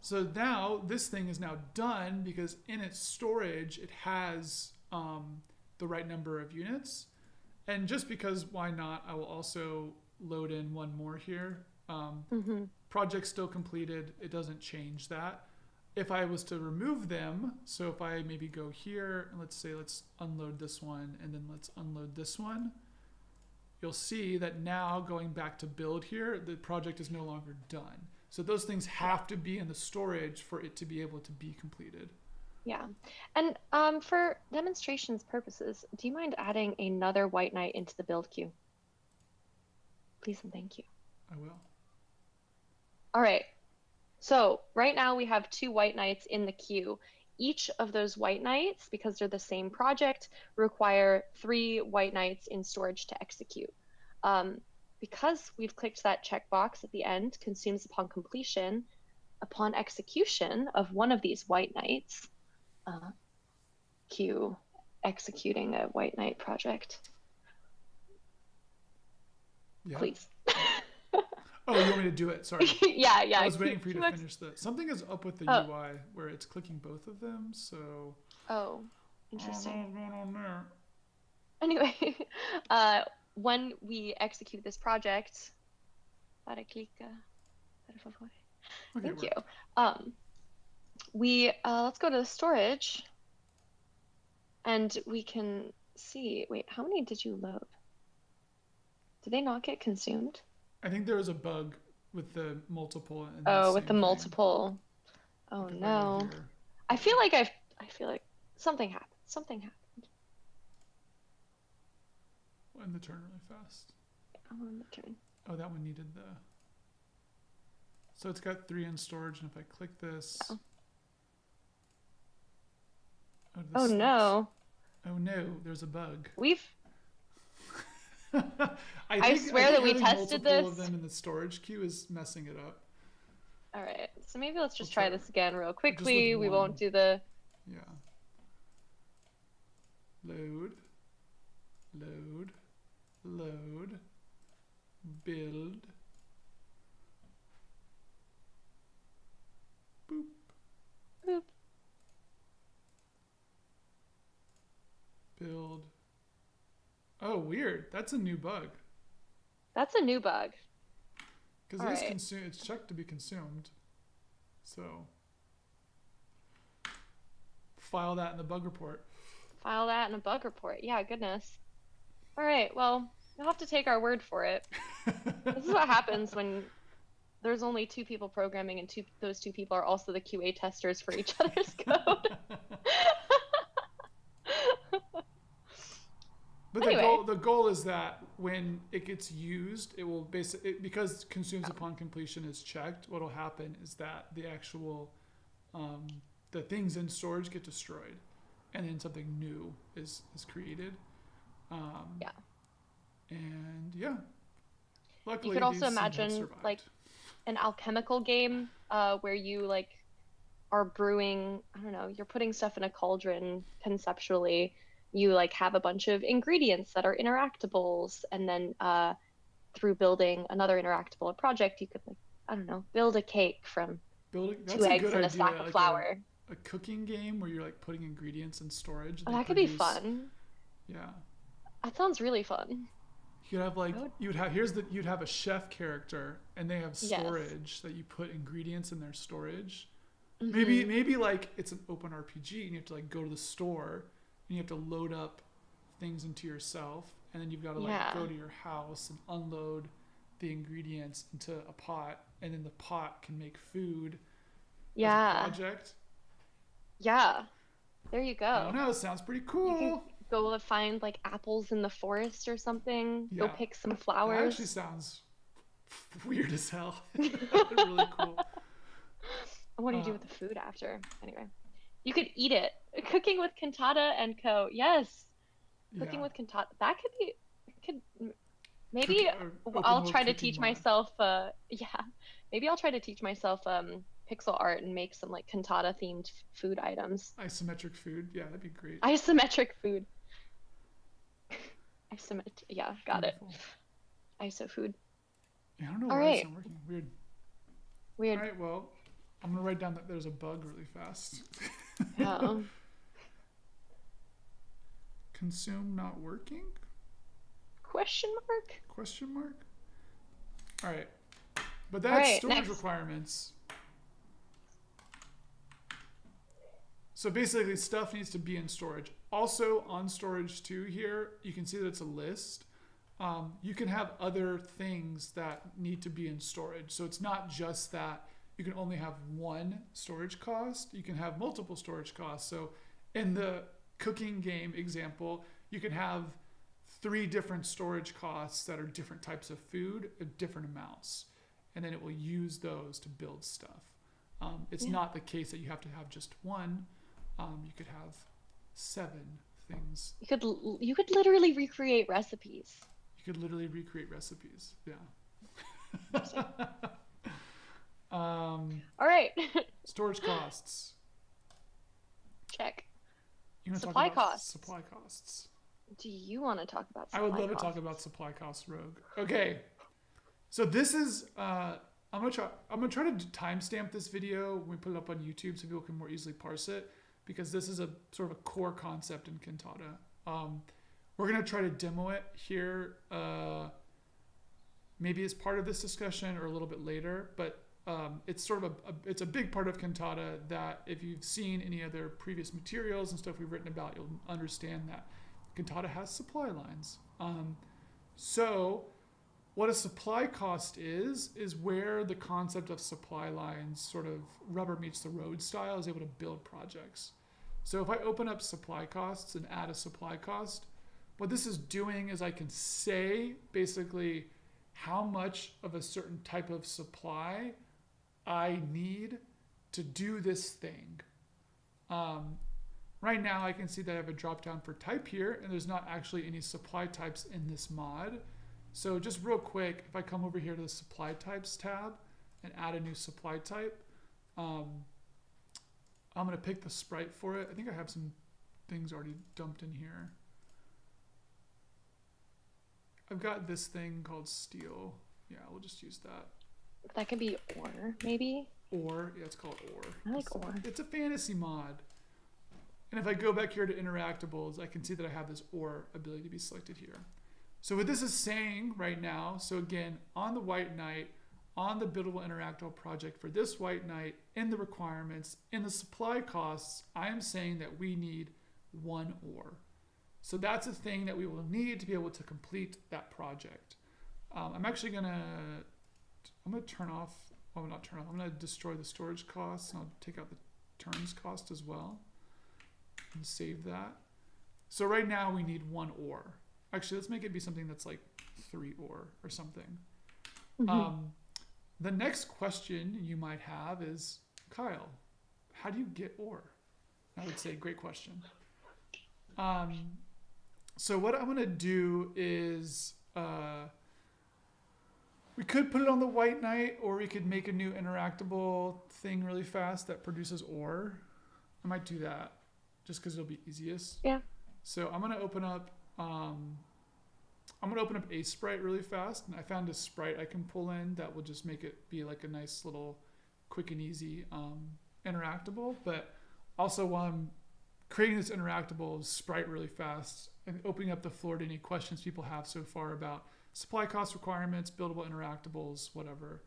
So now this thing is now done because in its storage it has the right number of units. And just because why not, I will also load in 1 more here. Project still completed. It doesn't change that. If I was to remove them, so if I maybe go here and let's unload this one and then let's unload this one. you'll see that now going back to build here, the project is no longer done. So those things have to be in the storage for it to be able to be completed. Yeah. And for demonstrations purposes, do you mind adding another white knight into the build queue? Please and thank you. I will. All right. So right now we have 2 white knights in the queue. Each of those white knights, because they're the same project, require 3 white knights in storage to execute. Because we've clicked that checkbox at the end, consumes upon completion, upon execution of one of these white knights, queue executing a white knight project. Yeah. Please. Oh, you want me to do it? Sorry. Yeah. I was waiting for you to finish the. Something is up with the UI where it's clicking both of them. So. Oh, interesting. What's going on there? Anyway, when we execute this project, para clica, per favor. Okay, Thank you. We let's go to the storage, and we can see. Wait, how many did you load? Did they not get consumed? I think there was a bug with the multiple. And Oh, with the multiple. Oh like no. right I feel like something happened. Something happened. End the turn really fast. Oh, end the turn. Oh, that one needed the. So it's got 3 in storage, and if I click this. Oh no. Oh no, there's a bug. I swear that we tested this. Multiple of them in the storage queue is messing it up. All right, so maybe let's just try this again real quickly. We one. won't do the. Yeah. Load. Load. Load. Build. Boop. Boop. Build. Oh, weird. That's a new bug. That's a new bug. Because it's checked to be consumed. So file that in the bug report. File that in a bug report. Yeah, goodness. All right, well, you'll have to take our word for it. This is what happens when there's only 2 people programming, and those 2 people are also the QA testers for each other's code. But anyway. the goal is that when it gets used, it will basically, because consumes upon completion is checked, what will happen is that the actual, the things in storage get destroyed, and then something new is created. Yeah. And yeah. Luckily, you could also imagine like an alchemical game where you like are brewing, I don't know, you're putting stuff in a cauldron conceptually. You like have a bunch of ingredients that are interactables, and then through building another interactable project, you could like, I don't know, build a cake from 2 eggs and a stack of flour. A cooking game where you're like putting ingredients in storage. Oh, that could be fun. Yeah. That sounds really fun. You'd have like you'd have a chef character, and they have storage that you put ingredients in their storage. Mm-hmm. Maybe like it's an open RPG, and you have to like go to the store. And you have to load up things into yourself, and then you've got to like go to your house and unload the ingredients into a pot, and then the pot can make food. As a project. Yeah. There you go. I don't know. Sounds pretty cool. You can go find like apples in the forest or something. Yeah. Go pick some flowers. That actually sounds weird as hell. Really cool. What do you do with the food after? Anyway. You could eat it. Cooking with Cantata and Co. Yes. Cooking with Cantata. That maybe I'll try to teach myself maybe I'll try to teach myself pixel art and make some like Cantata themed food items. Isometric food. Yeah, that'd be great. Isometric food. Yeah, got Beautiful. It. ISO food. Yeah, I don't know why it's not working. Weird. All right, well, I'm gonna write down that there's a bug really fast. Consume not working? Question mark? All right. But that's storage requirements. So basically stuff needs to be in storage. Also on storage 2 here, you can see that it's a list. you can have other things that need to be in storage. So it's not just that you can only have one storage cost, you can have multiple storage costs. So in the cooking game example, you can have 3 different storage costs that are different types of food at different amounts. And then it will use those to build stuff. It's not the case that you have to have just one. You could have 7 things. You could literally recreate recipes. You could literally recreate recipes. Yeah. All right. Storage costs. Check. You want to Supply talk about costs. supply costs? Do you want to talk about I supply would love costs? to talk about supply costs, Rogue. Okay. So this is I'm gonna try to timestamp this video when we put it up on YouTube so people can more easily parse it, because this is a sort of a core concept in Cantata. We're gonna try to demo it here, maybe as part of this discussion or a little bit later, but it's sort of it's a big part of Cantata that if you've seen any other previous materials and stuff we've written about, you'll understand that Cantata has supply lines. So what a supply cost is where the concept of supply lines sort of rubber meets the road style is able to build projects. So if I open up supply costs and add a supply cost, what this is doing is I can say basically how much of a certain type of supply I need to do this thing. Right now I can see that I have a drop down for type here, and there's not actually any supply types in this mod. So just real quick, if I come over here to the supply types tab and add a new supply type, I'm going to pick the sprite for it. I think I have some things already dumped in here. I've got this thing called steel. Yeah, we'll just use that. That could be ore, maybe. Ore, yeah, it's called ore. I like ore. It's a fantasy mod. And if I go back here to Interactables, I can see that I have this ore ability to be selected here. So what this is saying right now, so again, on the White Knight, on the buildable interactable project for this White Knight, in the requirements, in the supply costs, I am saying that we need 1 ore. So that's a thing that we will need to be able to complete that project. I'm actually I'm gonna turn off, well, not turn off, I'm gonna destroy the storage costs, and I'll take out the turns cost as well and save that. So right now we need 1 ore. Actually, let's make it be something that's like 3 ore or something. Mm-hmm. The next question you might have is, Kyle, how do you get ore? I would say, great question. So what I'm going to do is we could put it on the White Knight, or we could make a new interactable thing really fast that produces ore. I might do that just because it'll be easiest. Yeah. So I'm going to open up a sprite really fast, and I found a sprite I can pull in that will just make it be like a nice little quick and easy interactable. But also while I'm creating this interactable sprite really fast and opening up the floor to any questions people have so far about supply cost requirements, buildable interactables, whatever.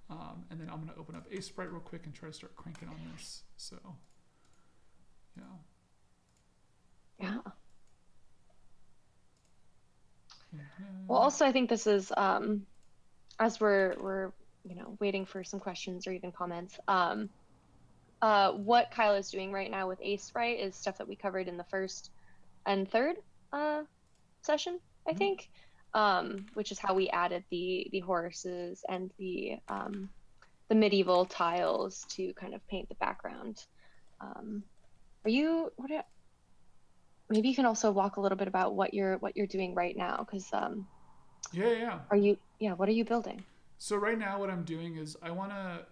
And then I'm going to open up a sprite real quick and try to start cranking on this. So, yeah. Yeah. Mm-hmm. Well, also I think this is as we're waiting for some questions or even comments. What Kyle is doing right now with Ace Sprite is stuff that we covered in the first and third session, I think, which is how we added the horses and the medieval tiles to kind of paint the background. Maybe you can also walk a little bit about what you're doing right now, because what are you building? So right now what I'm doing is I want to,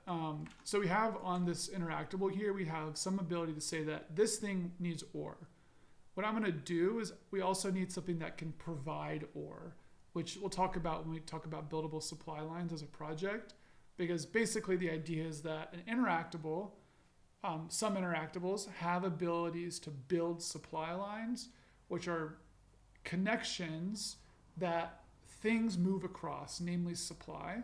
so we have on this interactable here, we have some ability to say that this thing needs ore. What I'm going to do is we also need something that can provide ore, which we'll talk about when we talk about buildable supply lines as a project, because basically the idea is that an interactable, some interactables have abilities to build supply lines, which are connections that things move across, namely supply.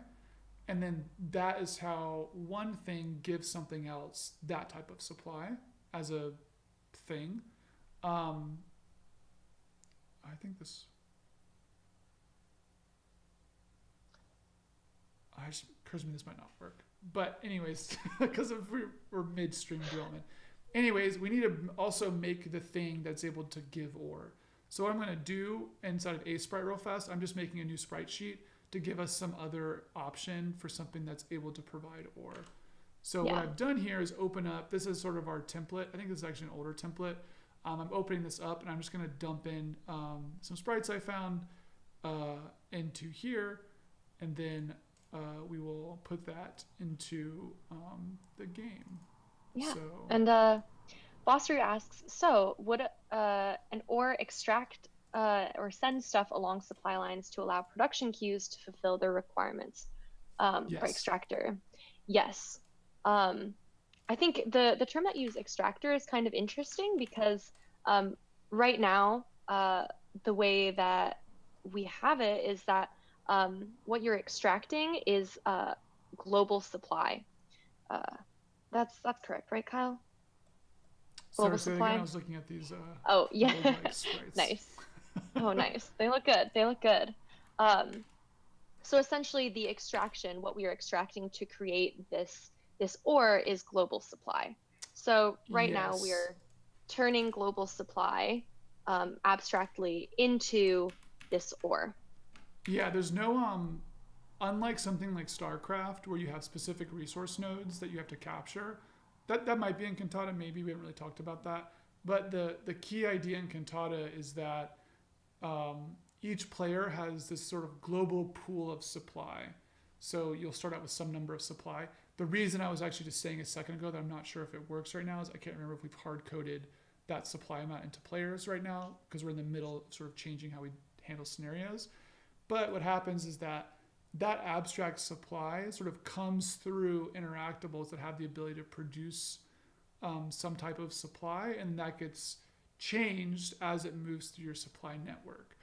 And then that is how one thing gives something else that type of supply as a thing. I think this, occurs to me this might not work. But anyways, because we're midstream development. Anyways, we need to also make the thing that's able to give ore. So what I'm going to do inside of ASprite real fast, I'm just making a new sprite sheet to give us some other option for something that's able to provide ore. So what I've done here is open up, this is sort of our template. I think this is actually an older template. I'm opening this up and I'm just going to dump in some sprites I found into here, and then we will put that into the game. Yeah. So, And Bosser asks, so would an ore extract or send stuff along supply lines to allow production queues to fulfill their requirements for yes. extractor? Yes. I think the term that you use, extractor, is kind of interesting because right now, the way that we have it is that what you're extracting is global supply. Uh, that's correct, right, Kyle? Sorry, Global say that again. I supply. was looking at these Oh, yeah. roguelike sprites. Nice. Oh, nice. They look good. They look good. So essentially, the extraction, what we are extracting to create this ore, is global supply. So right now we Yes. are turning global supply abstractly into this ore. Yeah, there's no unlike something like StarCraft where you have specific resource nodes that you have to capture. That might be in Cantata, maybe we haven't really talked about that. But the key idea in Cantata is that each player has this sort of global pool of supply. So you'll start out with some number of supply. The reason I was actually just saying a second ago that I'm not sure if it works right now is I can't remember if we've hard coded that supply amount into players right now because we're in the middle of sort of changing how we handle scenarios. But what happens is that abstract supply sort of comes through interactables that have the ability to produce some type of supply, and that gets changed as it moves through your supply network.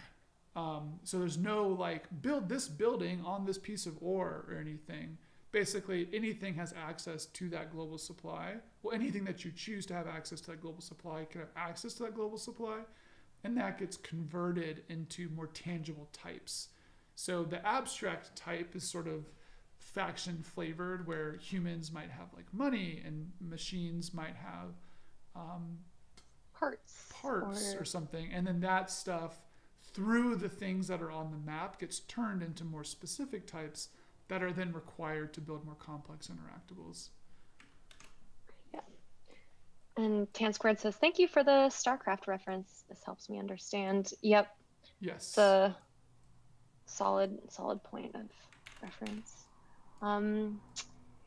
So there's no like build this building on this piece of ore or anything. Basically, anything has access to that global supply. Well, anything that you choose to have access to that global supply can have access to that global supply, and that gets converted into more tangible types. So the abstract type is sort of faction flavored, where humans might have like money and machines might have parts or something, and then that stuff through the things that are on the map gets turned into more specific types that are then required to build more complex interactables. Yeah. And Tan Squared says, thank you for the StarCraft reference. This helps me understand. Yep. Yes. It's a solid point of reference.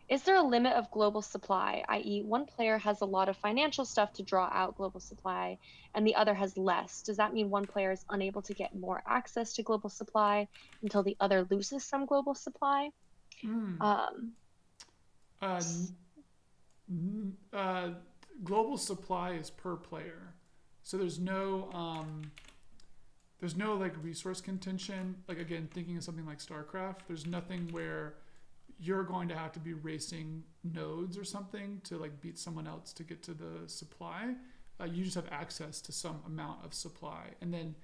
Is there a limit of global supply, i.e. one player has a lot of financial stuff to draw out global supply and the other has less? Does that mean one player is unable to get more access to global supply until the other loses some global supply? Global supply is per player. So there's no like resource contention. Like again, thinking of something like StarCraft, there's nothing where you're going to have to be racing nodes or something to like beat someone else to get to the supply. You just have access to some amount of supply, and then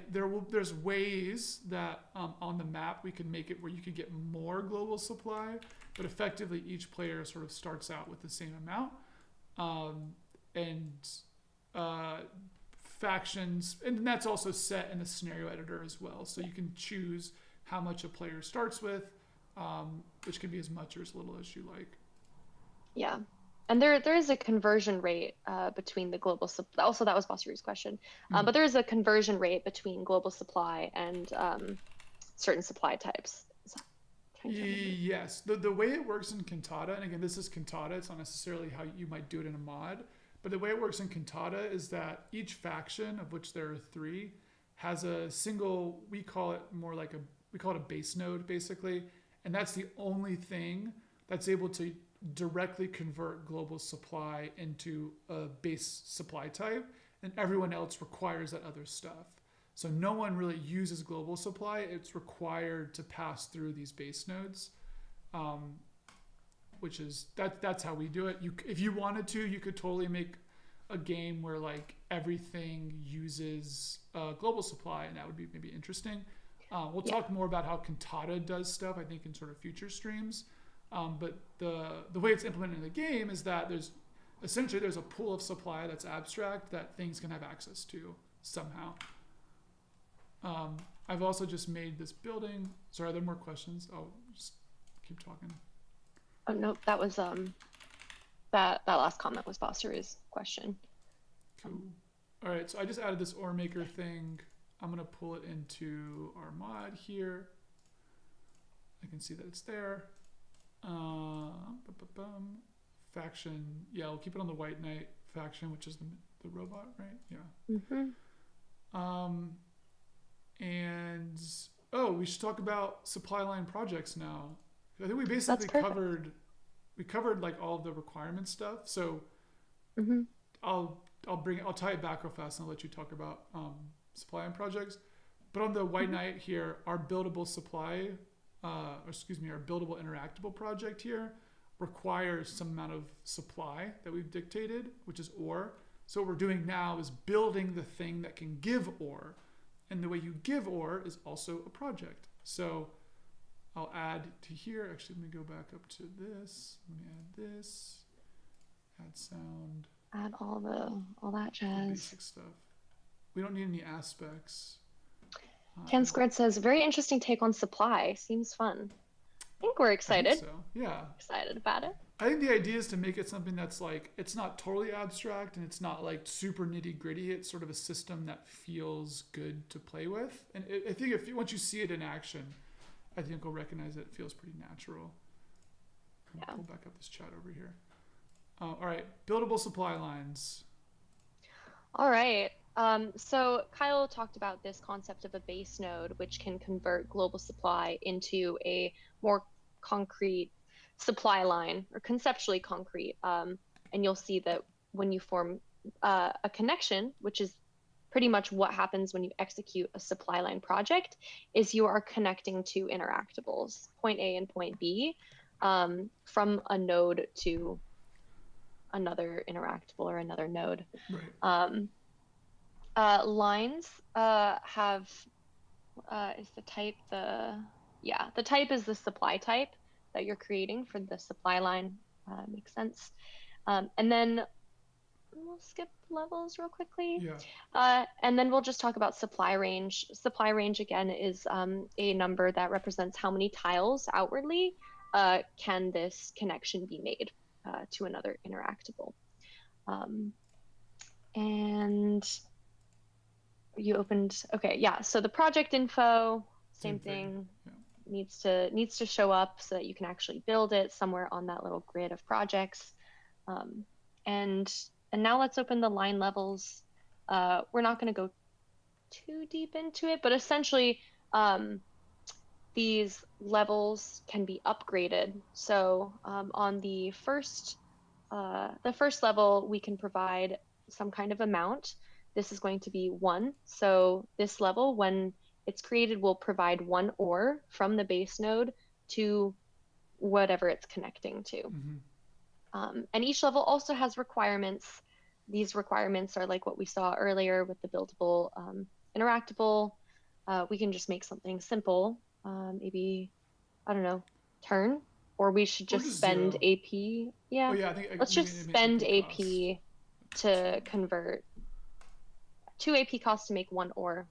there's ways that on the map we can make it where you could get more global supply, but effectively each player sort of starts out with the same amount, and factions, and that's also set in the scenario editor as well, so you can choose how much a player starts with, which can be as much or as little as you like. Yeah. And there is a conversion rate between the global supply. Also, that was Bossery's question. But there is a conversion rate between global supply and certain supply types. Yes. The way it works in Cantata, and again, this is Cantata, it's not necessarily how you might do it in a mod, but the way it works in Cantata is that each faction, of which there are 3, has a single, we call it a base node, basically. And that's the only thing that's able to directly convert global supply into a base supply type, and everyone else requires that other stuff. So no one really uses global supply. It's required to pass through these base nodes, which is that's how we do it. If you wanted to, you could totally make a game where like everything uses global supply, and that would be maybe interesting. We'll Yeah. talk more about how Cantata does stuff, I think, in sort of future streams. But the way it's implemented in the game is that there's a pool of supply that's abstract that things can have access to somehow. I've also just made this building. Sorry, are there more questions? I'll just keep talking. Oh no, that was that last comment was Bossery's question. Cool. All right, so I just added this ore maker thing. I'm gonna pull it into our mod here. I can see that it's there. Faction, yeah, we'll keep it on the White Knight faction, which is the robot, right? Yeah. And we should talk about supply line projects now. I think we basically covered like all of the requirement stuff. So I'll tie it back real fast and I'll let you talk about supply line projects. But on the White Knight here, our buildable our buildable interactable project here requires some amount of supply that we've dictated, which is ore. So what we're doing now is building the thing that can give ore. And the way you give ore is also a project. So I'll add to here. Actually, let me go back up to this. Let me add this. Add sound. Add all that jazz. Basic stuff. We don't need any aspects. Tan Squared says, very interesting take on supply. Seems fun. I think we're excited. I think so, yeah. Excited about it. I think the idea is to make it something that's like, it's not totally abstract and it's not like super nitty gritty. It's sort of a system that feels good to play with. And I think once you see it in action, I think you'll recognize that it feels pretty natural. I'll pull back up this chat over here. All right, buildable supply lines. All right. So Kyle talked about this concept of a base node, which can convert global supply into a more concrete supply line, or conceptually concrete. And you'll see that when you form a connection, which is pretty much what happens when you execute a supply line project, is you are connecting two interactables, point A and point B, from a node to another interactable or another node. Right. Lines have is the type the type is the supply type that you're creating for the supply line. Makes sense. And then we'll skip levels real quickly. Yeah. And then we'll just talk about supply range. Supply range again is a number that represents how many tiles outwardly can this connection be made to another interactable. And you opened, okay, yeah. So the project info, same thing. Yeah. Needs to show up so that you can actually build it somewhere on that little grid of projects. And now let's open the line levels. We're not going to go too deep into it, but essentially these levels can be upgraded. So on the first level, we can provide some kind of amount. This is going to be 1. So this level, when it's created, will provide 1 ore from the base node to whatever it's connecting to. And each level also has requirements. These requirements are like what we saw earlier with the buildable interactable. We can just make something simple, maybe, I don't know, turn, or we should just spend 0. AP. Yeah, let's just spend AP to convert 2 AP costs to make 1 ore.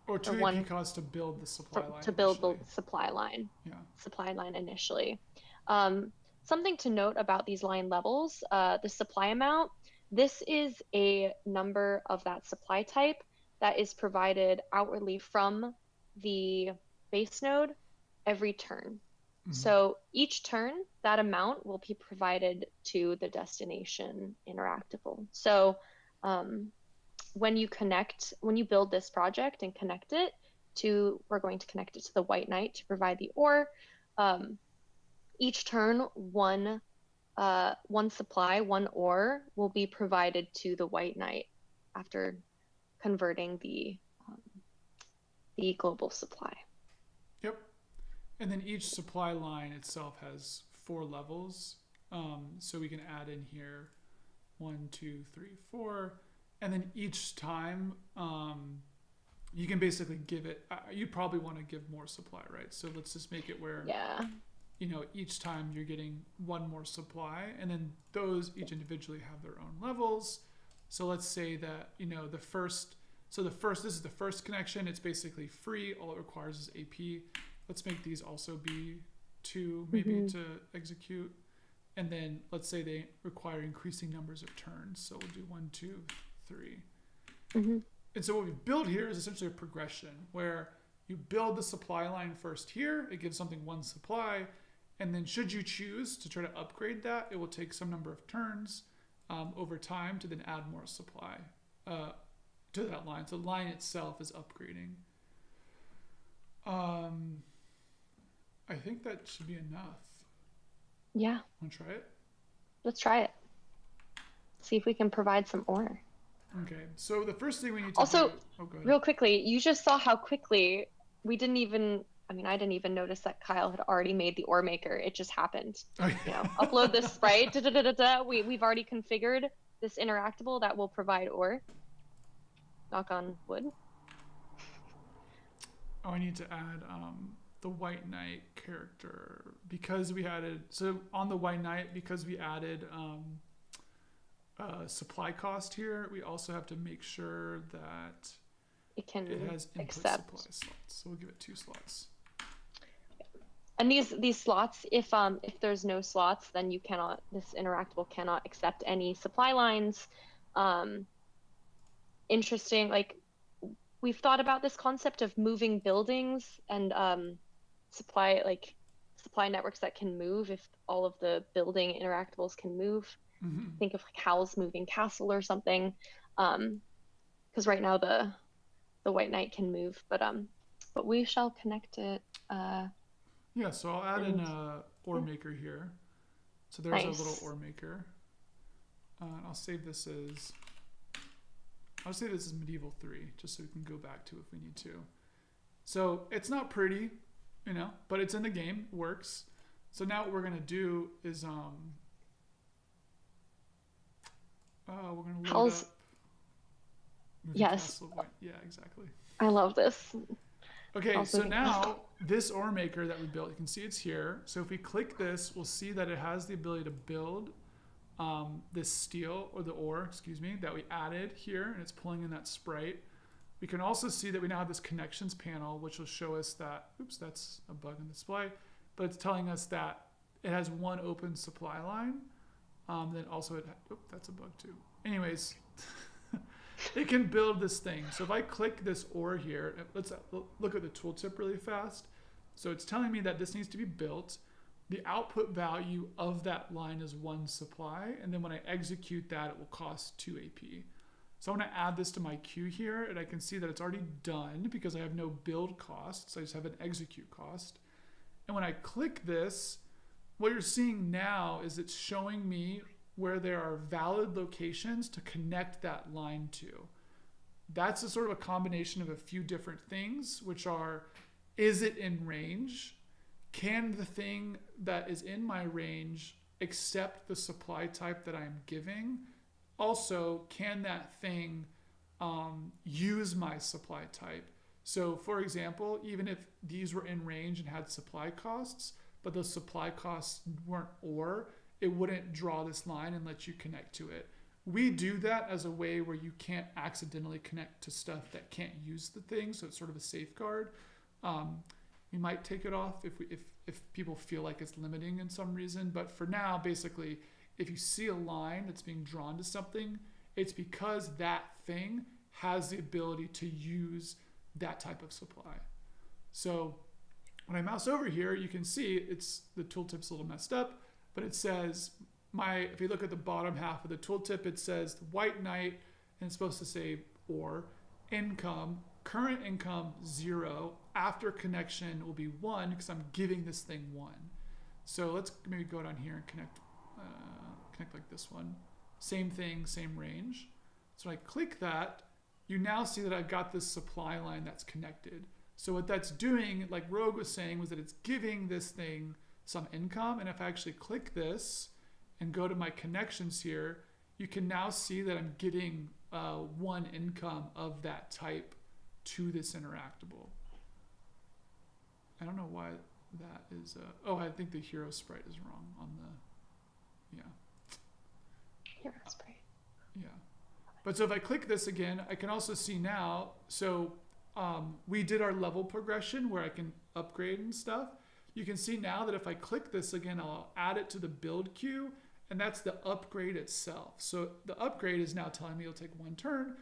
Or 2 AP costs to build the supply line. To build the supply line. Yeah. Supply line initially. Something to note about these line levels, the supply amount, this is a number of that supply type that is provided outwardly from the base node every turn. So each turn, that amount will be provided to the destination interactable. So when you build this project and connect it we're going to connect it to the White Knight to provide the ore. Each turn, one supply, 1 ore will be provided to the White Knight after converting the global supply. Yep. And then each supply line itself has 4 levels. So we can add in here 1, 2, 3, 4. And then each time you can basically give it, you probably want to give more supply, right? So let's just make it where, Yeah. each time you're getting one more supply, and then those each individually have their own levels. So let's say that, this is the first connection. It's basically free. All it requires is AP. Let's make these also be 2 maybe to execute. And then let's say they require increasing numbers of turns. So we'll do 1, 2, 3. And so what we build here is essentially a progression where you build the supply line first here. It gives something 1 supply. And then should you choose to try to upgrade that, it will take some number of turns over time to then add more supply to that line. So the line itself is upgrading. I think that should be enough. Yeah. Want to try it? Let's try it. See if we can provide some ore. Okay. So the first thing we need to Also, do... Oh, go ahead. real quickly, you just saw how quickly I didn't even notice that Kyle had already made the ore maker. It just happened. Upload this sprite. We've already configured this interactable that will provide ore. Knock on wood. Oh, I need to add the White Knight character because we added... So on the White Knight, because we added supply cost here, we also have to make sure that it has input supply slots. So we'll give it 2 slots. And these slots, if there's no slots, then this interactable cannot accept any supply lines. Interesting, like we've thought about this concept of moving buildings and supply networks that can move if all of the building interactables can move. Think of like Hal's moving castle or something. Because right now the White Knight can move, but we shall connect it. Yeah, so I'll add an ore maker here. So there's a little ore maker. I'll save this as medieval 3, just so we can go back to it if we need to. So it's not pretty, but it's in the game, it works. So now what we're gonna do is we're gonna load up. Yes. Yeah, exactly. I love this. Okay, so now this ore maker that we built, you can see it's here. So if we click this, we'll see that it has the ability to build this steel, or the ore, excuse me, that we added here, and it's pulling in that sprite. We can also see that we now have this connections panel, which will show us that, oops, that's a bug in the display, but it's telling us that it has 1 open supply line. Then also that's a bug too. Anyways, it can build this thing. So if I click this ore here, let's look at the tooltip really fast. So it's telling me that this needs to be built. The output value of that line is 1 supply. And then when I execute that, it will cost 2 AP. So I want to add this to my queue here, and I can see that it's already done because I have no build cost. So I just have an execute cost. And when I click this, what you're seeing now is it's showing me where there are valid locations to connect that line to. That's a sort of a combination of a few different things, which are, is it in range? Can the thing that is in my range accept the supply type that I'm giving? Also, can that thing use my supply type? So for example, even if these were in range and had supply costs, but those supply costs weren't ore, it wouldn't draw this line and let you connect to it. We do that as a way where you can't accidentally connect to stuff that can't use the thing, so it's sort of a safeguard. We might take it off if people feel like it's limiting in some reason, but for now, basically, if you see a line that's being drawn to something, it's because that thing has the ability to use that type of supply. So when I mouse over here, you can see the tooltip's a little messed up, but it says if you look at the bottom half of the tooltip, it says the White Knight, and it's supposed to say ore, income, current income 0, after connection will be 1 because I'm giving this thing 1. So let's maybe go down here and connect like this one. Same thing, same range. So I click that, you now see that I've got this supply line that's connected. So what that's doing, like Rogue was saying, was that it's giving this thing some income. And if I actually click this and go to my connections here, you can now see that I'm getting 1 income of that type to this interactable. I don't know why that is. I think the hero sprite is wrong on the. Yeah. Hero sprite. Yeah. But so if I click this again, I can also see now. So we did our level progression where I can upgrade and stuff. You can see now that if I click this again, I'll add it to the build queue, and that's the upgrade itself. So the upgrade is now telling me it'll take 1 turn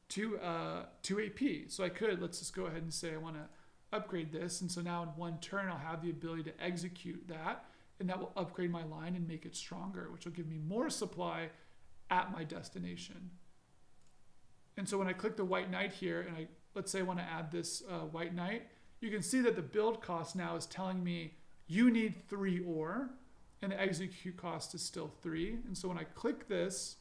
to AP. So I could, let's just go ahead and say I want to upgrade this. And so now in 1 turn, I'll have the ability to execute that, and that will upgrade my line and make it stronger, which will give me more supply at my destination. And so when I click the white knight here, and let's say I want to add this white knight, you can see that the build cost now is telling me you need 3 ore, and the execute cost is still 3. And so when I click this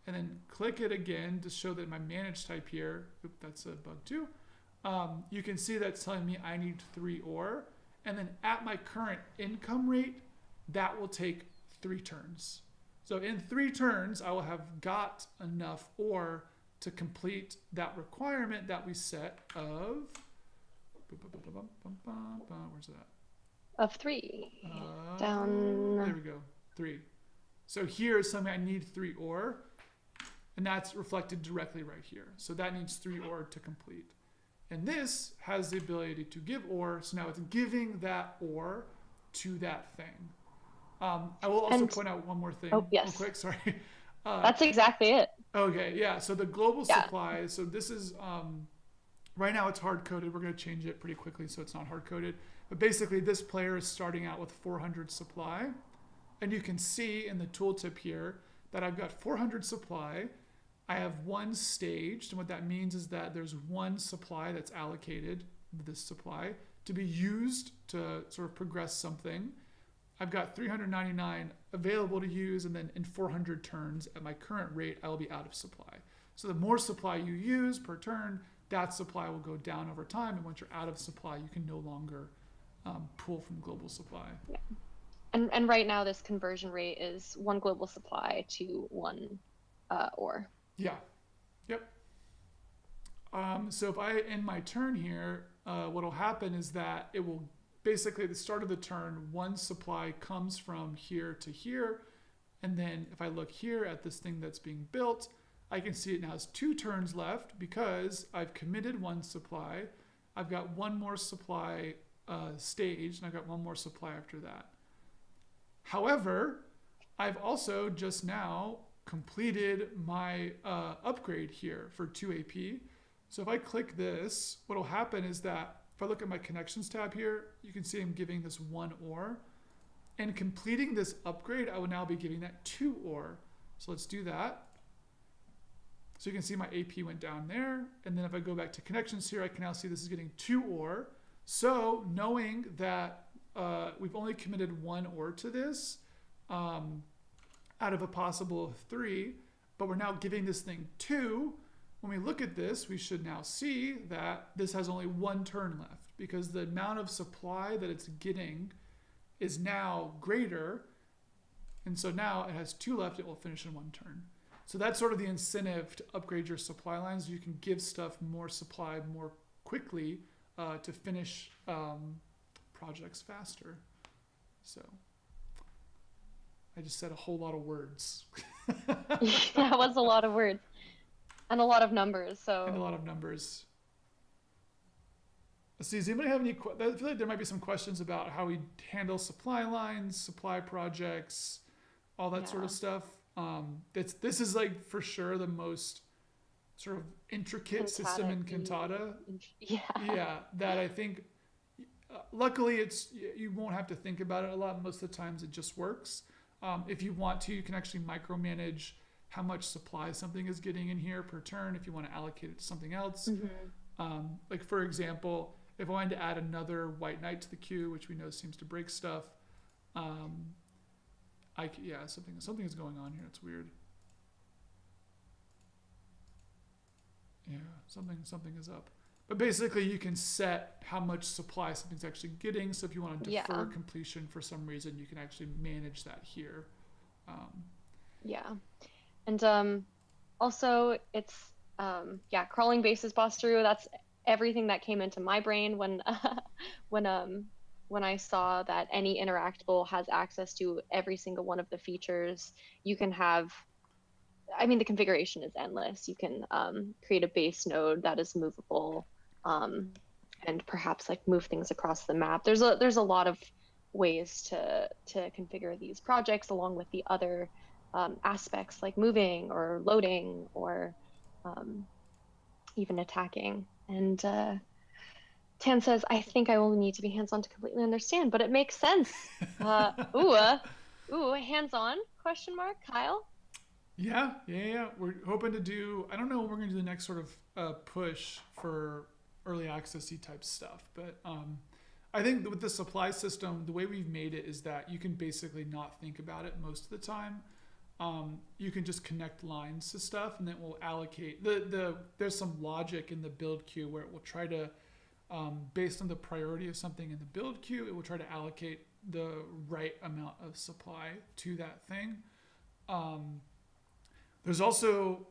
and then click it again to show that my manage type here, that's a bug too, you can see that's telling me I need 3 ore. And then at my current income rate, that will take 3 turns. So in 3 turns, I will have got enough ore to complete that requirement that we set of, where's that? Of 3. Down. There we go, 3. So here is something I need 3 ore, and that's reflected directly right here. So that needs 3 ore to complete. And this has the ability to give ore, so now it's giving that ore to that thing. I will also point out one more thing real quick, sorry. That's exactly it. Okay, yeah, so the global supply, so this is, right now it's hard-coded. We're going to change it pretty quickly so it's not hard-coded. But basically, this player is starting out with 400 supply. And you can see in the tooltip here that I've got 400 supply. I have 1 staged, and what that means is that there's 1 supply that's allocated, this supply, to be used to sort of progress something. I've got 399 available to use, and then in 400 turns at my current rate, I will be out of supply. So the more supply you use per turn, that supply will go down over time, and once you're out of supply, you can no longer pull from global supply. Yeah. And right now, this conversion rate is 1 global supply to 1 ore. Yeah. Yep. So if I end my turn here, what will happen is that it will basically at the start of the turn, 1 supply comes from here to here. And then if I look here at this thing that's being built, I can see it now has 2 turns left because I've committed 1 supply. I've got 1 more supply staged, and I've got 1 more supply after that. However, I've also just now completed my upgrade here for 2 AP. So if I click this, what will happen is that if I look at my connections tab here, you can see I'm giving this 1 ore. And completing this upgrade, I will now be giving that 2 ore. So let's do that. So you can see my AP went down there. And then if I go back to connections here, I can now see this is getting 2 ore. So knowing that we've only committed 1 ore to this out of a possible of 3, but we're now giving this thing 2. When we look at this, we should now see that this has only 1 turn left because the amount of supply that it's getting is now greater. And so now it has 2 left, it will finish in 1 turn. So that's sort of the incentive to upgrade your supply lines. You can give stuff more supply more quickly to finish projects faster. So I just said a whole lot of words. That was a lot of words and a lot of numbers. And a lot of numbers. Let's see, does anybody have any I feel like there might be some questions about how we handle supply lines, supply projects, all that sort of stuff. This is like for sure the most sort of intricate system in Cantata. Yeah, that I think luckily you won't have to think about it a lot. Most of the times it just works. If you want to, you can actually micromanage how much supply something is getting in here per turn if you want to allocate it to something else. Like for example, if I wanted to add another white knight to the queue, which we know seems to break stuff, something is going on here. It's weird. Yeah, something is up. But basically, you can set how much supply something's actually getting. So if you want to defer completion for some reason, you can actually manage that here. And also it's crawling bases boss through. That's everything that came into my brain when when when I saw that any interactable has access to every single one of the features. You can have, I mean, the configuration is endless. You can create a base node that is movable, um, and perhaps like move things across the map. There's a lot of ways to configure these projects along with the other aspects like moving or loading or um, even attacking. And Tan says, I think I will need to be hands-on to completely understand, but it makes sense. Ooh, hands-on? Question mark, Kyle? Yeah. We're hoping to do. I don't know when we're going to do the next sort of push for early accessy type stuff, but I think with the supply system, the way we've made it is that you can basically not think about it most of the time. You can just connect lines to stuff, and then it will allocate the. There's some logic in the build queue where it will try to, based on the priority of something in the build queue, it will try to allocate the right amount of supply to that thing. Um, there's also,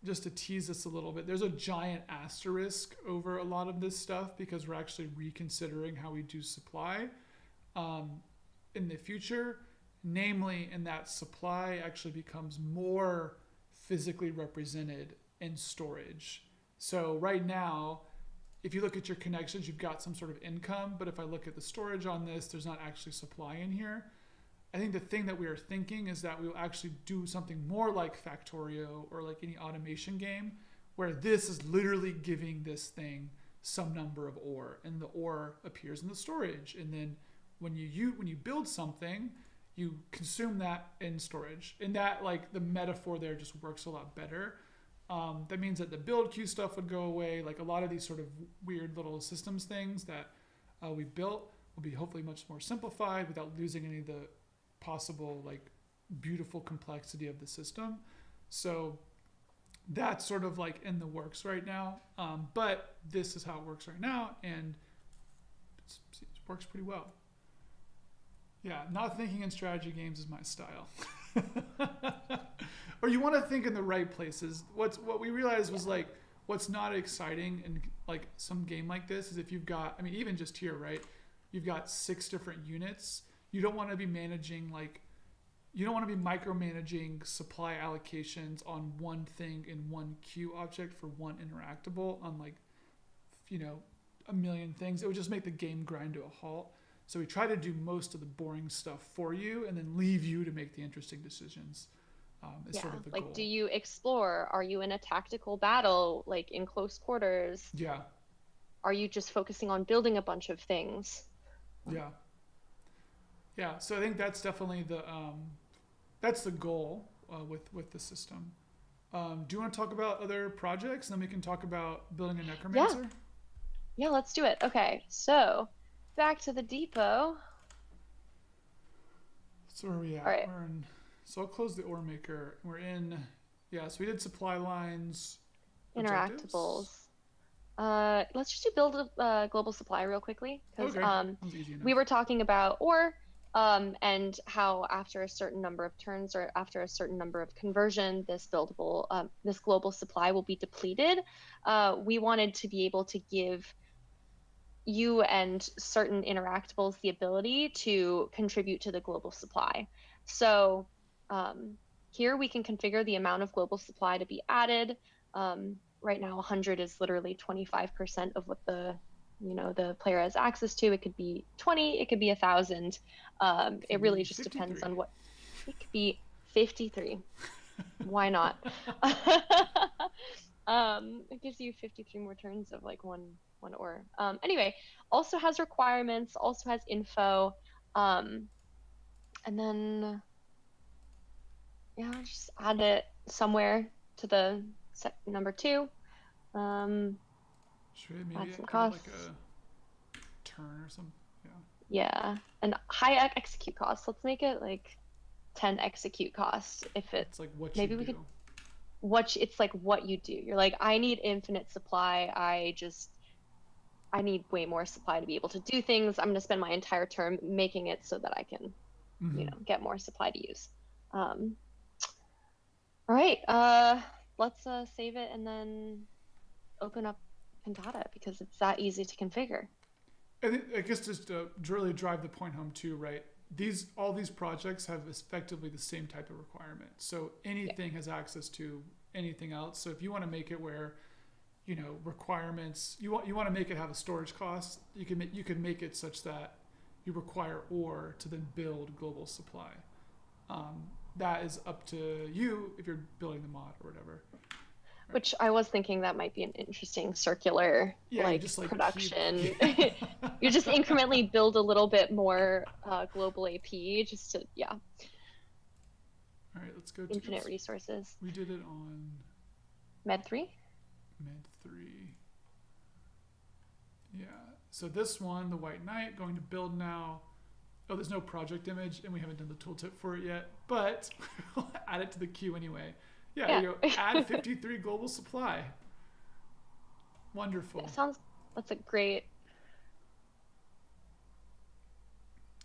just to tease this a little bit, there's a giant asterisk over a lot of this stuff because we're actually reconsidering how we do supply um, in the future. Namely, in that supply actually becomes more physically represented in storage. So, right now, if you look at your connections, you've got some sort of income, but if I look at the storage on this, there's not actually supply in here. I think the thing that we are thinking is that we will actually do something more like Factorio or like any automation game, where this is literally giving this thing some number of ore, and the ore appears in the storage. And then when you build something, you consume that in storage. And that, like, the metaphor there just works a lot better. That means that the build queue stuff would go away. Like a lot of these sort of weird little systems things that we built will be hopefully much more simplified without losing any of the possible like beautiful complexity of the system. So that's sort of like in the works right now. But this is how it works right now, and it works pretty well. Yeah, not thinking in strategy games is my style. Or you want to think in the right places. What we realized was like what's not exciting in like some game like this is if you've got, I mean, even just here, right? You've got 6 different units. You don't want to be managing like you don't want to be micromanaging supply allocations on one thing in one queue object for one interactable on like a million things. It would just make the game grind to a halt. So we try to do most of the boring stuff for you and then leave you to make the interesting decisions. Is Yeah, sort of the like do goal. you explore? Are you in a tactical battle, like in close quarters? Yeah, Are you just focusing on building a bunch of things? yeah, yeah. So I think that's definitely that's the goal with the system. Do you want to talk about other projects, and then we can talk about building a Yeah, necromancer? yeah, let's do it. Okay, so back to the depot. So where are we All at? right, We're in. So I'll close the ore maker. We're in. Yeah. So we did supply lines, objectives. interactables. Let's just do build a global supply real quickly because Okay, that was easy we enough. were talking about ore and how after a certain number of turns or after a certain number of conversion, this global supply will be depleted. We wanted to be able to give you and certain interactables the ability to contribute to the global supply. So um, here we can configure the amount of global supply to be added. Right now, 100 is literally 25% of what the player has access to. It could be 20, it could be 1,000. It It could really be just depends 53. on what. It could be 53. Why not? It gives you 53 more turns of like one ore. Anyway, also has requirements, also has info. Um, and then yeah, just add it somewhere to the number 2. Um, Should we add maybe some give it like costs. a turn or something? Yeah. Yeah, and high execute costs. Let's make it like 10 execute costs. If it It's like what you maybe we do. could it's like what you do. You're like, I need infinite supply. I need way more supply to be able to do things. I'm going to spend my entire term making it so that I can, Mm-hmm. get more supply to use. Um, all right. Let's save it and then open up Cantata because it's that easy to configure. And I guess just to really drive the point home too, right? All these projects have effectively the same type of requirement. So Yeah. anything has access to anything else. So if you want to make it where, requirements, you want to make it have a storage cost, you can make it such that you require ore to then build global supply. That is up to you if you're building the mod or whatever. Right? Which I was thinking that might be an interesting circular Yeah, you like just like keep. production. You just incrementally build a little bit more global AP just to, yeah, All right, let's go to. infinite resources. We did it on Med 3? Med 3. Yeah. So this one, the White Knight, going to build now. Oh, there's no project image, and we haven't done the tooltip for it yet, but we'll add it to the queue anyway. Yeah, Yeah. there you go. Add 53 global supply. Wonderful. That's a great.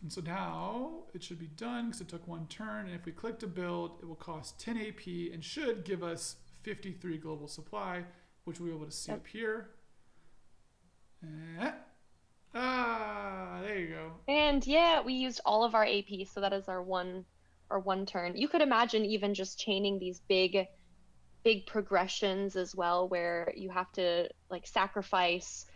And so now it should be done because it took one turn. And if we click to build, it will cost 10 AP and should give us 53 global supply, which we'll be able to see up here. There you go. And yeah, we used all of our AP, so that is our one turn. You could imagine even just chaining these big progressions as well, where you have to like sacrifice,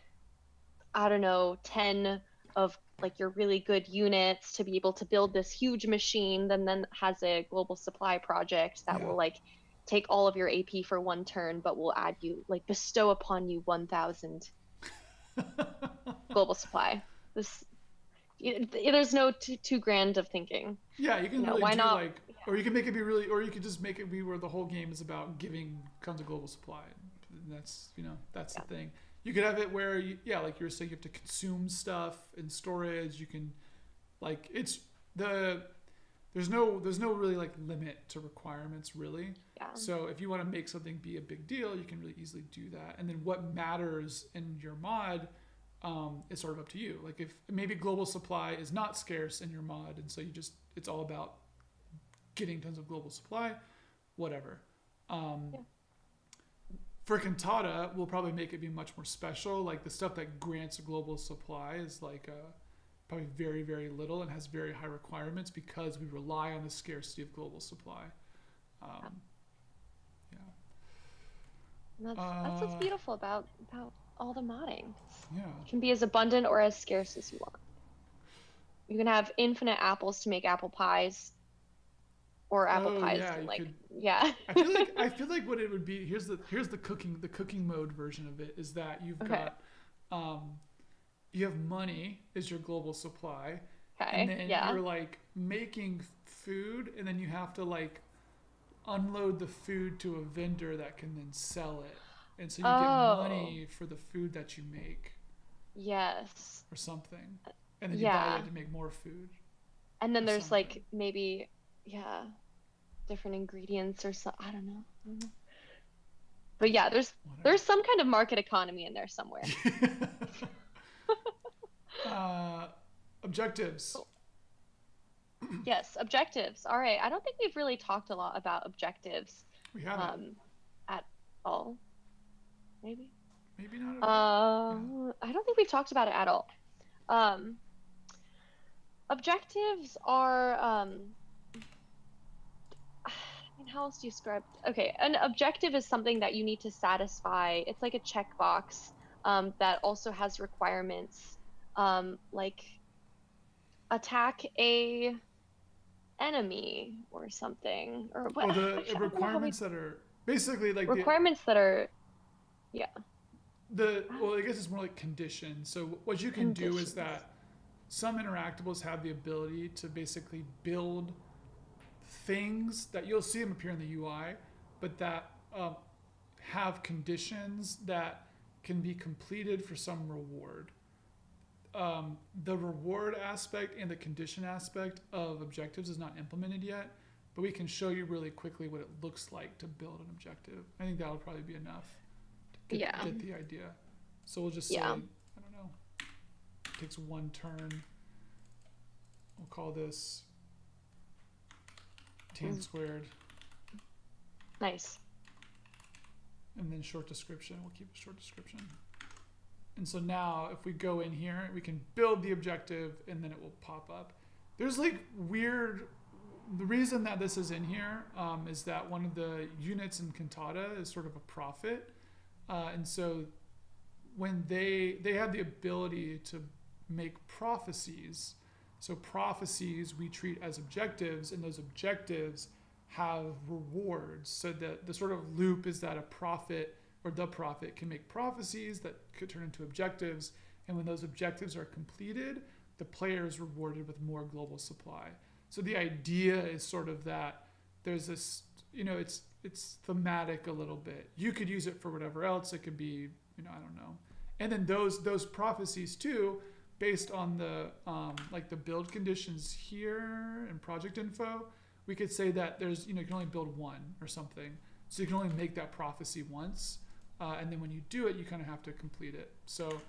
I don't know, 10 of like your really good units to be able to build this huge machine, then has a global supply project that will like take all of your AP for one turn, but will add you, like bestow upon you 1,000 global supply. There's no too grand of thinking. Yeah, you can really why do not? like, or you can make it be really, or you could just make it be where the whole game is about giving tons of global supply. And that's the thing. You could have it where like you were saying, you have to consume stuff in storage. You can, like, there's no really like limit to requirements really. Yeah. So if you want to make something be a big deal, you can really easily do that. And then what matters in your mod is sort of up to you. Like if maybe global supply is not scarce in your mod, and so it's all about getting tons of global supply, whatever. For Cantata, we'll probably make it be much more special. Like the stuff that grants a global supply is like probably very, very little and has very high requirements because we rely on the scarcity of global supply. That's what's beautiful about all the modding. Yeah. It can be as abundant or as scarce as you want. You can have infinite apples to make apple pies, or apple pies yeah. I feel like what it would be, here's the cooking mode version of it, is that you've got you have money is your global supply. Okay. And then you're like making food, and then you have to like unload the food to a vendor that can then sell it. And so you get money for the food that you make. Yes. Or something. And then you buy it to make more food. And then there's something. Like maybe, different ingredients or I don't know. But yeah, there's some kind of market economy in there somewhere. Objectives. Cool. Yes, objectives. All right. I don't think we've really talked a lot about objectives. We haven't. At all. Maybe not at all. I don't think we've talked about it at all. Objectives are how else do you describe? Okay, an objective is something that you need to satisfy. It's like a checkbox that also has requirements, like attack a enemy or something, or what? The requirements that are basically like requirements that are, I guess it's more like conditions. So what you can do is that some interactables have the ability to basically build things that you'll see them appear in the UI, but that have conditions that can be completed for some reward. The reward aspect and the condition aspect of objectives is not implemented yet, but we can show you really quickly what it looks like to build an objective. I think that'll probably be enough to get the idea. So we'll just say, I don't know, it takes one turn. We'll call this tan squared. Nice. And then short description. We'll keep a short description. And so now if we go in here, we can build the objective and then it will pop up. There's like weird, the reason that this is in here is that one of the units in Cantata is sort of a prophet. And so when they have the ability to make prophecies, so prophecies we treat as objectives, and those objectives have rewards. So that the sort of loop is that a prophet or the prophet can make prophecies that could turn into objectives, and when those objectives are completed, the player is rewarded with more global supply. So the idea is sort of that there's this, it's thematic a little bit. You could use it for whatever else. It could be, I don't know. And then those prophecies too, based on the like the build conditions here in project info, we could say that there's, you can only build one or something. So you can only make that prophecy once. And then when you do it, you kind of have to complete it. So,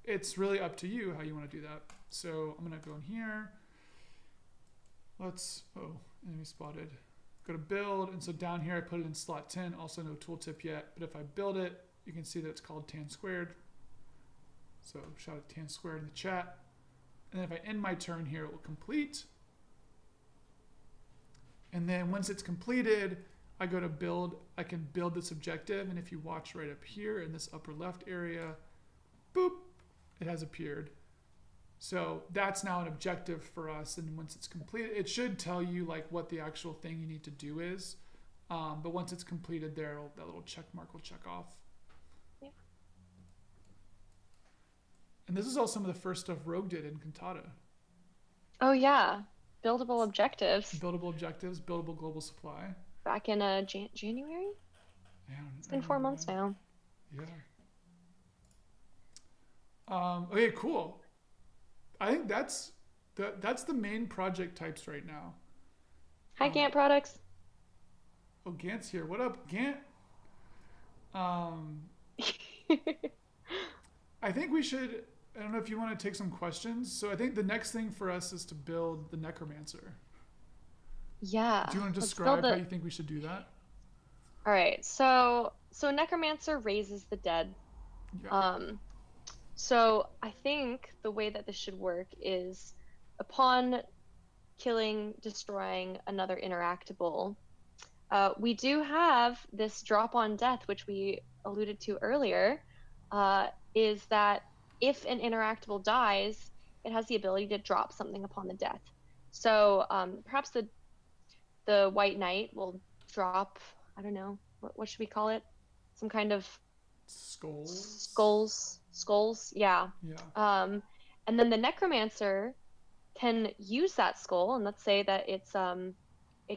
it's really up to you how you want to do that. So I'm going to go in here. Enemy spotted. Go to build. And so down here, I put it in slot 10. Also no tooltip yet. But if I build it, you can see that it's called tan squared. So shout out tan squared in the chat. And then if I end my turn here, it will complete. And then once it's completed, I go to build. I can build this objective. And if you watch right up here in this upper left area, boop, it has appeared. So that's now an objective for us. And once it's completed, it should tell you like what the actual thing you need to do is. But once it's completed there, that little check mark will check off. Yeah. And this is all some of the first stuff Rogue did in Cantata. Oh yeah, buildable objectives. Buildable objectives, buildable global supply. Back in January? Yeah, it's been 4 months now. Yeah. Okay, cool. I think that's the main project types right now. Hi, Gantt products. Oh, Gant's here. What up, Gant? I think we should. I don't know if you want to take some questions. So I think the next thing for us is to build the Necromancer. Yeah. Do you want to describe how you think we should do that? All right. So Necromancer raises the dead. Yeah. So I think the way that this should work is upon killing, destroying another interactable, we do have this drop on death, which we alluded to earlier, is that if an interactable dies, it has the ability to drop something upon the death. So perhaps the White Knight will drop, I don't know, what should we call it? Some kind of Skulls, yeah. Yeah. And then the Necromancer can use that skull, and let's say that it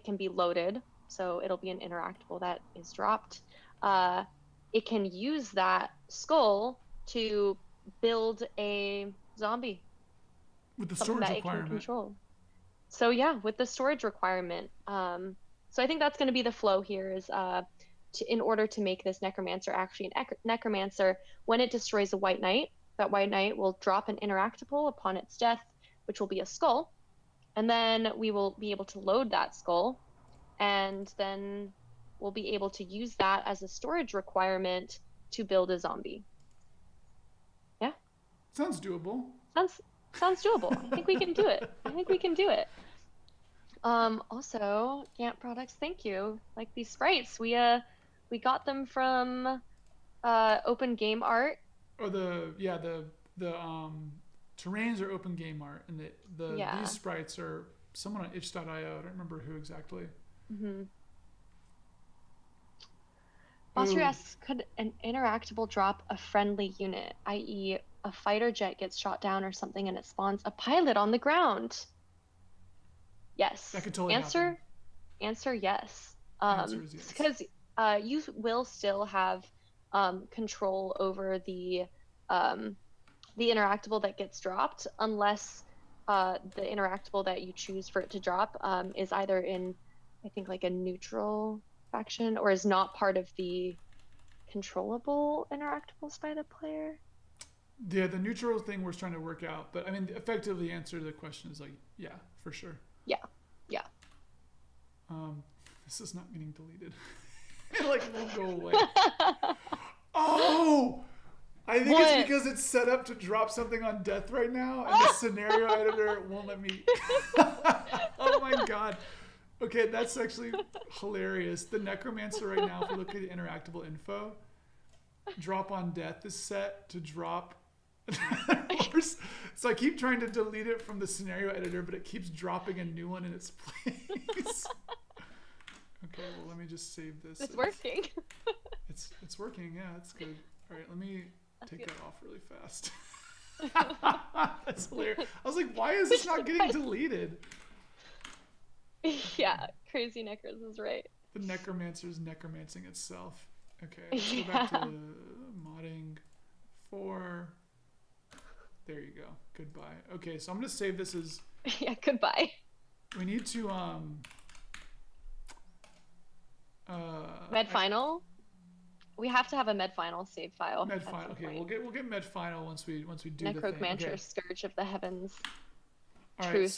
can be loaded, so it'll be an interactable that is dropped. It can use that skull to build a zombie with the storage requirement. It can control. So yeah, with the storage requirement. So I think that's going to be the flow here is in order to make this Necromancer actually an Necromancer, when it destroys a White Knight, that White Knight will drop an interactable upon its death, which will be a skull. And then we will be able to load that skull, and then we'll be able to use that as a storage requirement to build a zombie. Yeah? Sounds doable. Sounds doable. I think we can do it. Also, Gantt products, thank you. Like these sprites, we got them from Open Game Art. Or the terrains are Open Game Art, and these sprites are someone on itch.io. I don't remember who exactly. Mm-hmm. Foster asks, could an interactable drop a friendly unit, i.e. a fighter jet gets shot down or something and it spawns a pilot on the ground? Yes. That could totally happen. Answer yes. Answer is yes. Because you will still have control over the interactable that gets dropped, unless the interactable that you choose for it to drop is either in, I think, like a neutral faction, or is not part of the controllable interactables by the player. Yeah, the neutral thing we're trying to work out, but I mean, effectively, the answer to the question is like, yeah, for sure. Yeah. This is not getting deleted. It like won't go away. Oh! I think it's What? because it's set up to drop something on death right now, and the scenario editor won't let me. Oh my god. Okay, that's actually hilarious. The Necromancer right now, if we look at the interactable info, drop on death is set to drop. So I keep trying to delete it from the scenario editor, but it keeps dropping a new one in its place. Okay, well let me just save this. It's working. It's working. Yeah, that's good. All right, let me That's take good. that off really fast. That's hilarious. I was like, why is this not getting deleted? Yeah, crazy Necros is right. The Necromancer's necromancing itself. Okay, let's go Yeah. back to modding 4. There you go. Goodbye. Okay, so I'm gonna save this as Yeah, goodbye. we need to Med final. We have to have a med final save file med at final. some Okay, point. we'll get med final once we do the thing. Necromancer, Okay. Scourge of the Heavens. All right. Truth.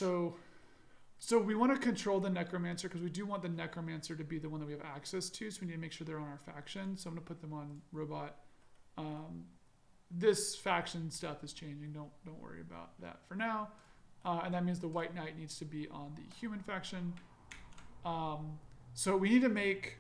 So we want to control the Necromancer because we do want the Necromancer to be the one that we have access to. So we need to make sure they're on our faction. So I'm gonna put them on robot. This faction stuff is changing. Don't worry about that for now. And that means the White Knight needs to be on the human faction. So we need to make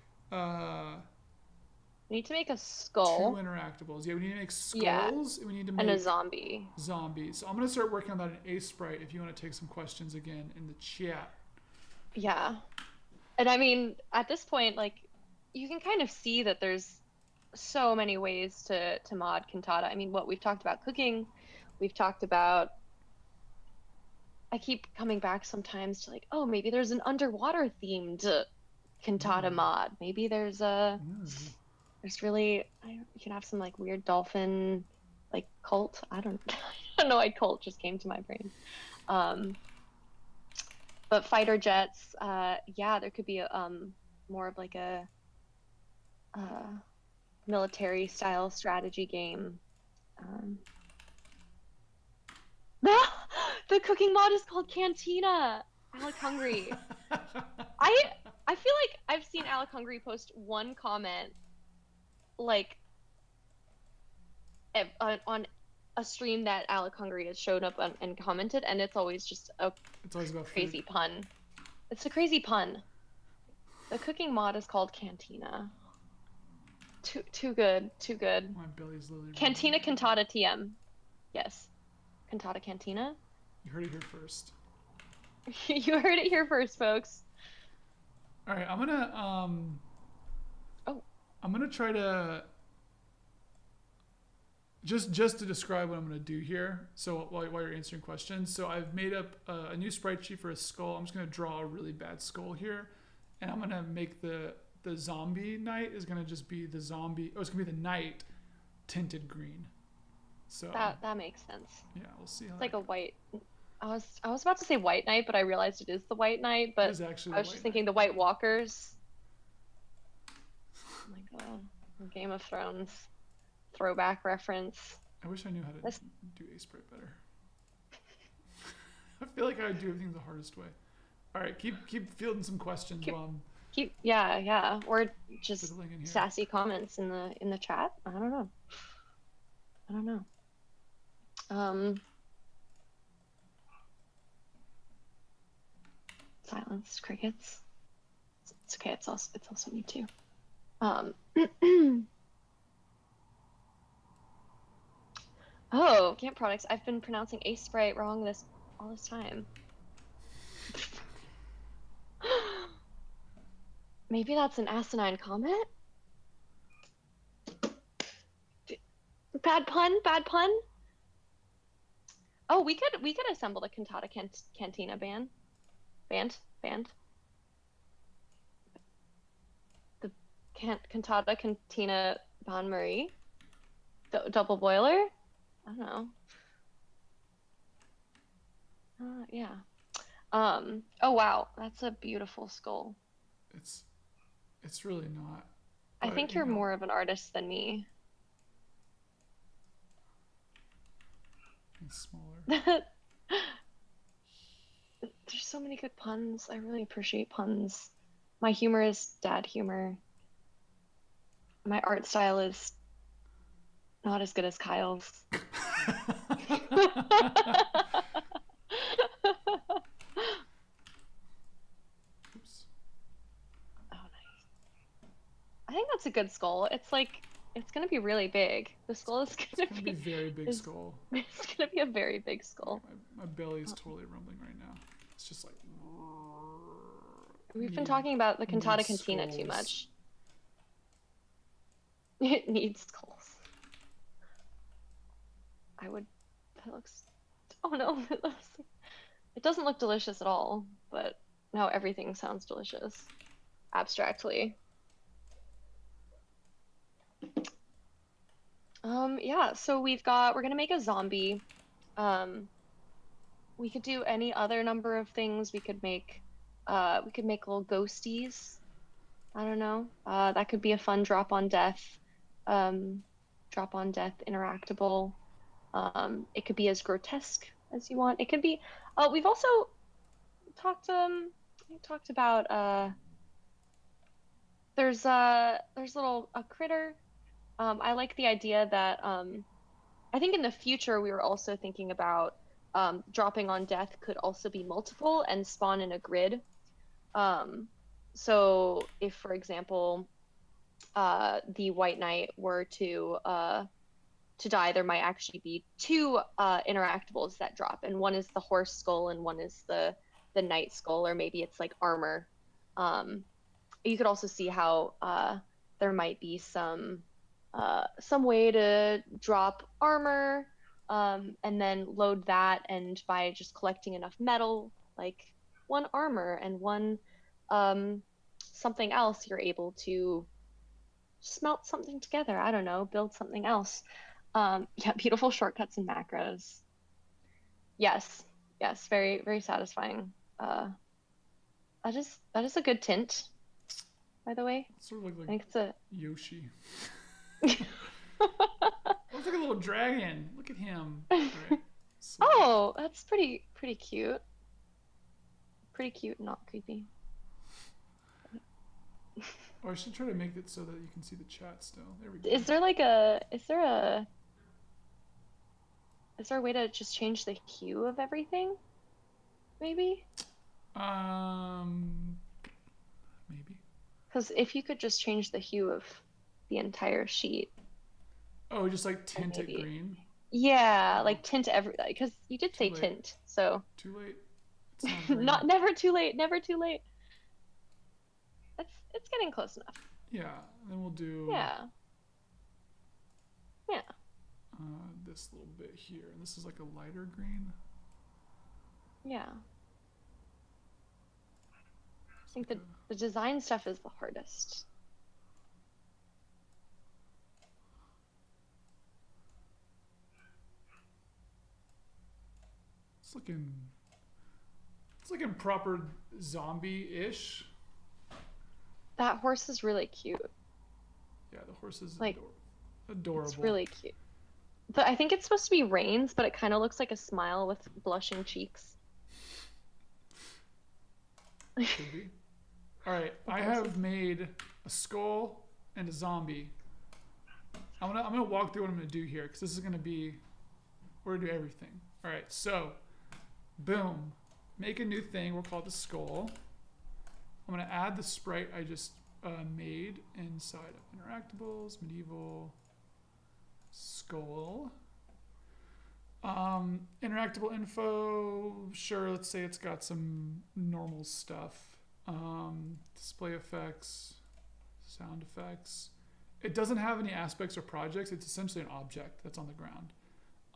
We need to make a 2 skull interactables. Yeah, we need to make Yeah. skulls. And we need to and a make zombie. zombies. So I'm gonna start working on that in Ace Sprite. If you want to take some questions again in the chat. Yeah. And I mean, at this point, like, you can kind of see that there's so many ways to mod Cantata. I mean, what we've talked about cooking, we've talked about. I keep coming back sometimes to like, oh, maybe there's an underwater themed Cantata mod. Maybe there's a there's really you can have some like weird dolphin like cult. I don't I don't know why cult just came to my brain. But fighter jets, yeah, there could be a more of like a military style strategy game. The cooking mod is called Cantina. Alec Hungry. I feel like I've seen Alec Hungry post one comment like on a stream that Alec Hungry has showed up and commented, and it's always just a It's always about crazy food. pun. It's a crazy pun. The cooking mod is called Cantina. Too good, too good. My belly's literally. Cantina Cantata TM. Yes. Cantata Cantina. You heard it here first. You heard it here first, folks. All right, I'm gonna Oh. I'm gonna try to just to describe what I'm gonna do here. So while you're answering questions, so I've made up a new sprite sheet for a skull. I'm just gonna draw a really bad skull here, and I'm gonna make the zombie knight is gonna just be the zombie. Oh, it's gonna be the knight tinted green. So That makes sense. yeah, we'll see how It's that like a white. I was about to say white knight, but I realized it is the white knight. It But is actually I was the just white thinking the White Walkers. Oh my god, Game of Thrones throwback reference. I wish I knew how to This- do Ace Sprite better. I feel like I would do everything the hardest way. All right, keep fielding some questions while I'm Yeah, or just fiddling in here. sassy comments in the chat. I don't know. Silence, crickets. It's okay. It's also me too. Oh, camp products. I've been pronouncing Ace Sprite wrong all this time. Maybe that's an asinine comment? Bad pun. Oh, we could assemble the Cantata Cantina band. The Cantata Cantina Bon Marie. Double boiler? I don't know. Yeah. Oh wow, that's a beautiful skull. It's really not. I think you're more of an artist than me. It's smaller. There's so many good puns. I really appreciate puns. My humor is dad humor. My art style is Not as good as Kyle's. Oops. Oh, nice. I think that's a good skull. It's like it's gonna be really big. The skull is It's gonna gonna be be very big is skull. it's gonna be a very big Okay, skull. my belly is totally rumbling right now. It's just like We've been need talking about the need Cantata Cantina too skulls. much. It needs skulls. I would. That looks. Oh no, it doesn't look delicious at all. But now everything sounds delicious, abstractly. Yeah. So we're gonna make a zombie. Um, we could do any other number of things. We could make little ghosties. I don't know. That could be a fun um, drop on death interactable. It could be as grotesque as you want. It could be. We've also talked we talked about there's little a critter. I like the idea that I think in the future we were also thinking about dropping on death could also be multiple and spawn in a grid. Um, so if, for example, the White Knight were to die, there might actually be two interactables that drop, and one is the horse skull, and one is the knight skull, or maybe it's like armor. Um, you could also see how there might be some way to drop armor, and then load that, and by just collecting enough metal, like one armor and one um, something else, you're able to smelt something together. I don't know, build something else. Yeah, beautiful shortcuts and macros. Yes, yes, very, very satisfying. That is a good tint, by the way. It sort of look I like think it's a. Yoshi. Looks like a little dragon. Look at him. All right. So, Oh, that's pretty cute. Pretty cute, not creepy. or I should try to make it so that you can see the chat still. There we go. Is there a way to just change the hue of everything? Maybe? Um, maybe. Because if you could just change the hue of the entire sheet, Oh, just like and tint it maybe, green. yeah, Oh, like tint every, because you did too say late. tint, so Too late. It's not green. not never too late, never too late. It's getting close enough. Yeah. Then we'll do Yeah, yeah, this little bit here, and this is like a lighter green. yeah. I It's think like the design stuff is the hardest. it's looking. It's looking proper zombie-ish. That horse is really cute. Yeah, the horse is Like, it's adorable. really cute. But I think it's supposed to be Rains, but it kind of looks like a smile with blushing cheeks. Could be. All right, I have made a skull and a zombie. I'm gonna walk through what I'm gonna do here because this is gonna be we're gonna do everything. All right, so boom, make a new thing. We'll call it the skull. I'm gonna add the sprite I just made inside of Interactables, medieval skull. Interactable info, sure, let's say it's got some normal stuff. Display effects, sound effects. It doesn't have any aspects or projects. It's essentially an object that's on the ground.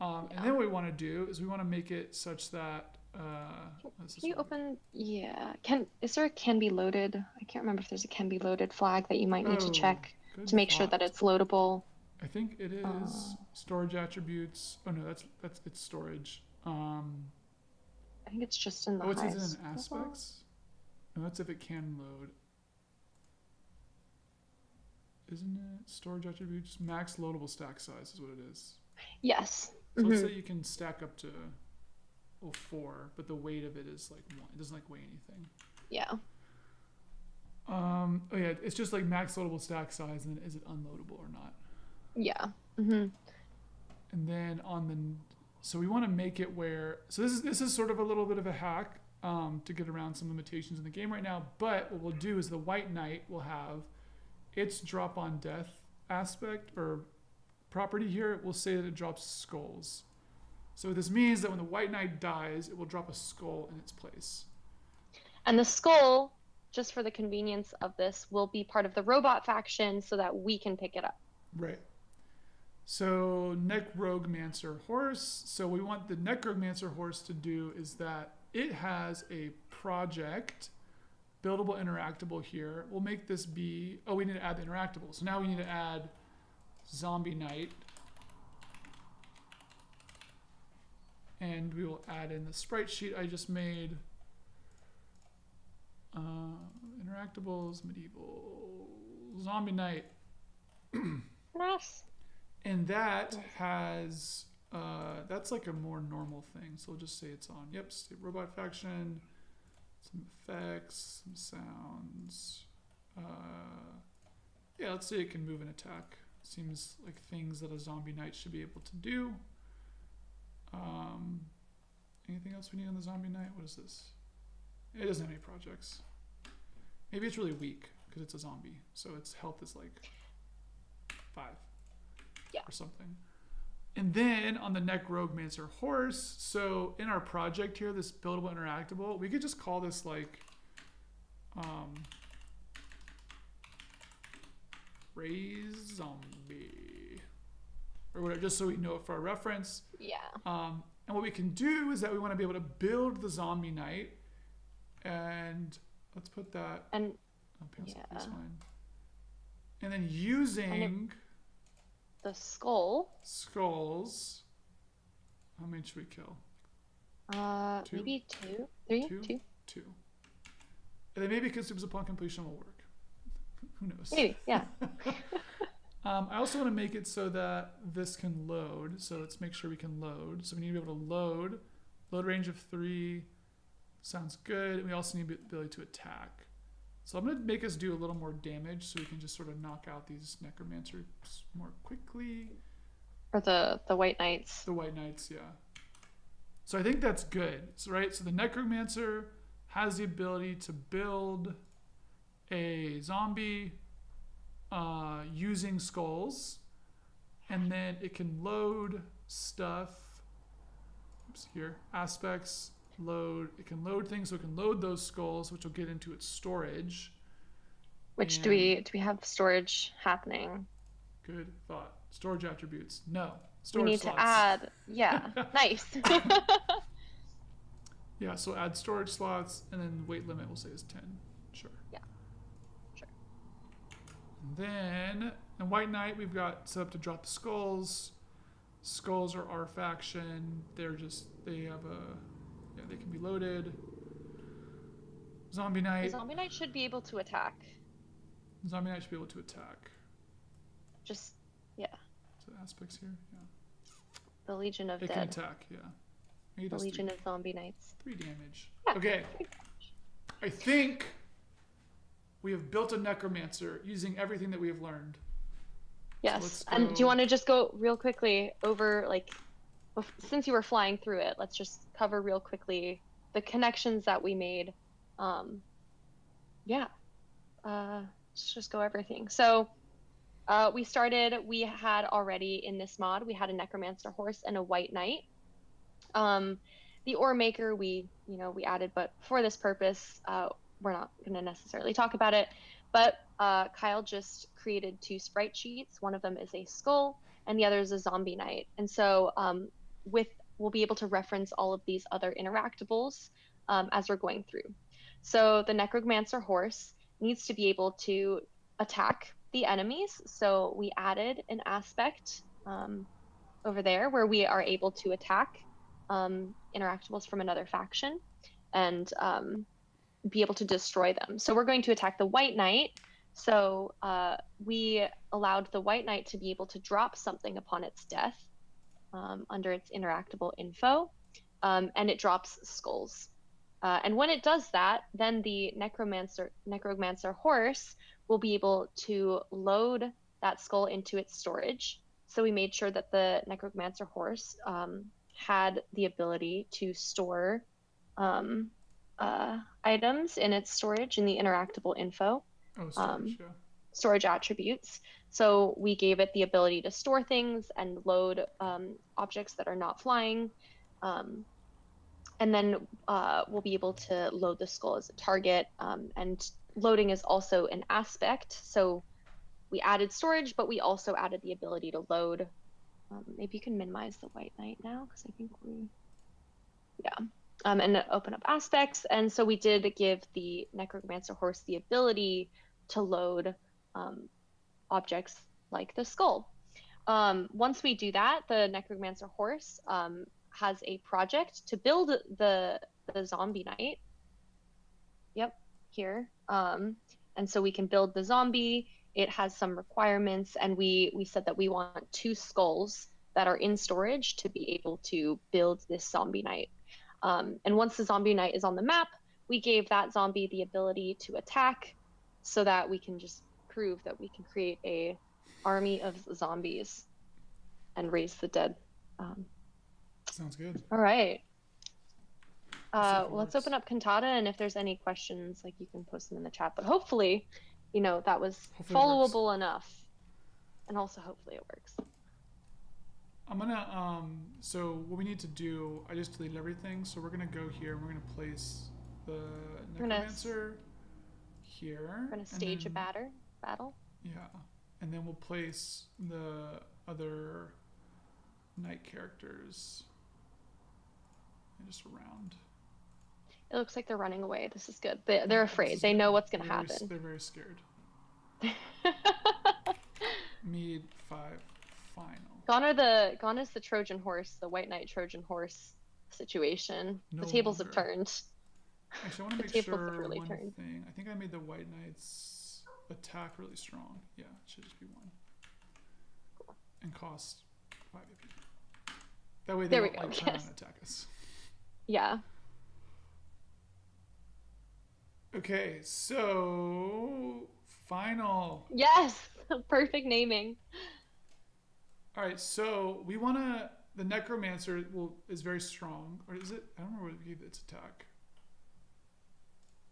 And then what we want to do is we want to make it such that Can you open? Yeah. Is there a can be loaded? I can't remember if there's a can be loaded flag that you might need to Oh, check good to make sure thought. that it's loadable. I think it Uh, is storage attributes. Oh no, that's it's storage. I think it's just in the Oh, it says highest in level. aspects. No, that's if it can load. Isn't it storage attributes? Max loadable stack size is what it is. Yes. So let's say you can stack up to 4, but the weight of it is like 1. It doesn't like weigh anything. Yeah. Oh yeah, it's just like max loadable stack size, and then is it unloadable or not? Yeah. And then so we want to make it where, so this is sort of a little bit of a hack to get around some limitations in the game right now. But what we'll do is the White Knight will have its drop on death aspect or property here. We'll say that it drops skulls. So this means that when the White Knight dies, it will drop a skull in its place. And the skull, just for the convenience of this, will be part of the robot faction so that we can pick it up. Right. So Necromancer horse. So we want the Necromancer horse to do is that it has a project, buildable interactable here. We'll make this be, oh, we need to add the interactable. So now we need to add Zombie Knight. And we will add in the sprite sheet I just made. Interactables, medieval, Zombie Knight. Nice. And that has, that's like a more normal thing. So we'll just say it's on. Yep, state robot faction, some effects, some sounds. Yeah, let's say it can move and attack. Seems like things that a Zombie Knight should be able to do. Anything else we need on the Zombie Knight? What is this? It doesn't have any projects. Maybe it's really weak because it's a zombie. So its health is like 5. Yeah. Or something. And then on the Necromancer horse, so in our project here, this buildable interactable, we could just call this like raise zombie or whatever, just so we know it for our reference. Yeah. And what we can do is that we want to be able to build the Zombie Knight, and let's put that. And yeah. That's fine. And then using the skulls. How many should we kill? Two? Maybe 2, 3, 2. 2. And then maybe Consumes upon completion will work. Who knows? Maybe, yeah. I also want to make it so that this can load. So let's make sure we can load. So we need to be able to load. Load range of 3. Sounds good. And we also need the ability to attack. So I'm going to make us do a little more damage so we can just sort of knock out these necromancers more quickly. Or the White Knights. The White Knights, yeah. So I think that's good. So, right, so the necromancer has the ability to build a zombie using skulls, and then it can load stuff. Oops, here, aspects, load. It can load things, so it can load those skulls, which will get into its storage. Which do we have storage happening? Good thought. Storage attributes. No. Storage we need slots. To add, yeah, nice. Yeah, so add storage slots, and then weight limit we'll say is 10. Sure. Yeah. Sure. And then in White Knight we've got set up to drop the skulls. Skulls are our faction. They have they can be loaded. Zombie Knight. The Zombie Knight should be able to attack. Zombie Knight should be able to attack. Just, yeah. So aspects here, yeah. The Legion of It Dead. can attack, yeah. Maybe The Legion of Zombie Knights. 3 damage. Yeah. Okay. I think we have built a necromancer using everything that we have learned. Yes. So and do you want to just go real quickly over, like, since you were flying through it, let's just cover real quickly the connections that we made. Yeah. Let's just go everything. So we had already in this mod, we had a necromancer horse and a White Knight. The ore maker we added, but for this purpose, we're not going to necessarily talk about it. But Kyle just created 2 sprite sheets. One of them is a skull, and the other is a Zombie Knight. And so we'll be able to reference all of these other interactables as we're going through. So the necromancer horse needs to be able to attack the enemies. So we added an aspect over there where we are able to attack interactables from another faction and be able to destroy them. So we're going to attack the White Knight. So we allowed the White Knight to be able to drop something upon its death under its interactable info, and it drops skulls. And when it does that, then the necromancer horse will be able to load that skull into its storage. So we made sure that the Necromancer horse had the ability to store um, items in its storage in the interactable info, Oh, storage. um, Yeah. storage attributes. So we gave it the ability to store things and load objects that are not flying. Um, and then we'll be able to load the skull as a target. And loading is also an aspect. So we added storage, but we also added the ability to load. Maybe you can minimize the white knight now because I think yeah. And open up aspects. And so we did give the Necromancer horse the ability to load um, objects like the skull. Once we do that, the Necromancer horse has a project to build the zombie knight. Yep, here. And so we can build the zombie. It has some requirements, and we said that we want 2 skulls that are in storage to be able to build this zombie knight. And once the zombie knight is on the map, we gave that zombie the ability to attack, so that we can just prove that we can create a army of zombies and raise the dead. Um, Sounds good. all right. Let's Let's open up Cantata, and if there's any questions, like you can post them in the chat. But hopefully, that was Hopefully it works. followable enough, and also hopefully it works. I'm gonna so what we need to do, I just deleted everything, so we're gonna go here and we're gonna place the Necromancer here. We're gonna stage a battle. Yeah. And then we'll place the other knight characters just around. It looks like they're running away. This is good. They're afraid. They know what's gonna happen. They're very scared. Mead 5 final. Gone is the Trojan horse, the white knight Trojan horse situation. No the tables longer. have turned. Actually, I want to make sure really one thing. I think I made the white knight's attack really strong. Yeah, it should just be 1. Cool. And cost 5 AP. That way they don't like turn and attack us. Yeah. Okay, so final. Yes, perfect naming. All right, so we want to. The Necromancer is very strong, or is it? I don't remember what we gave its attack.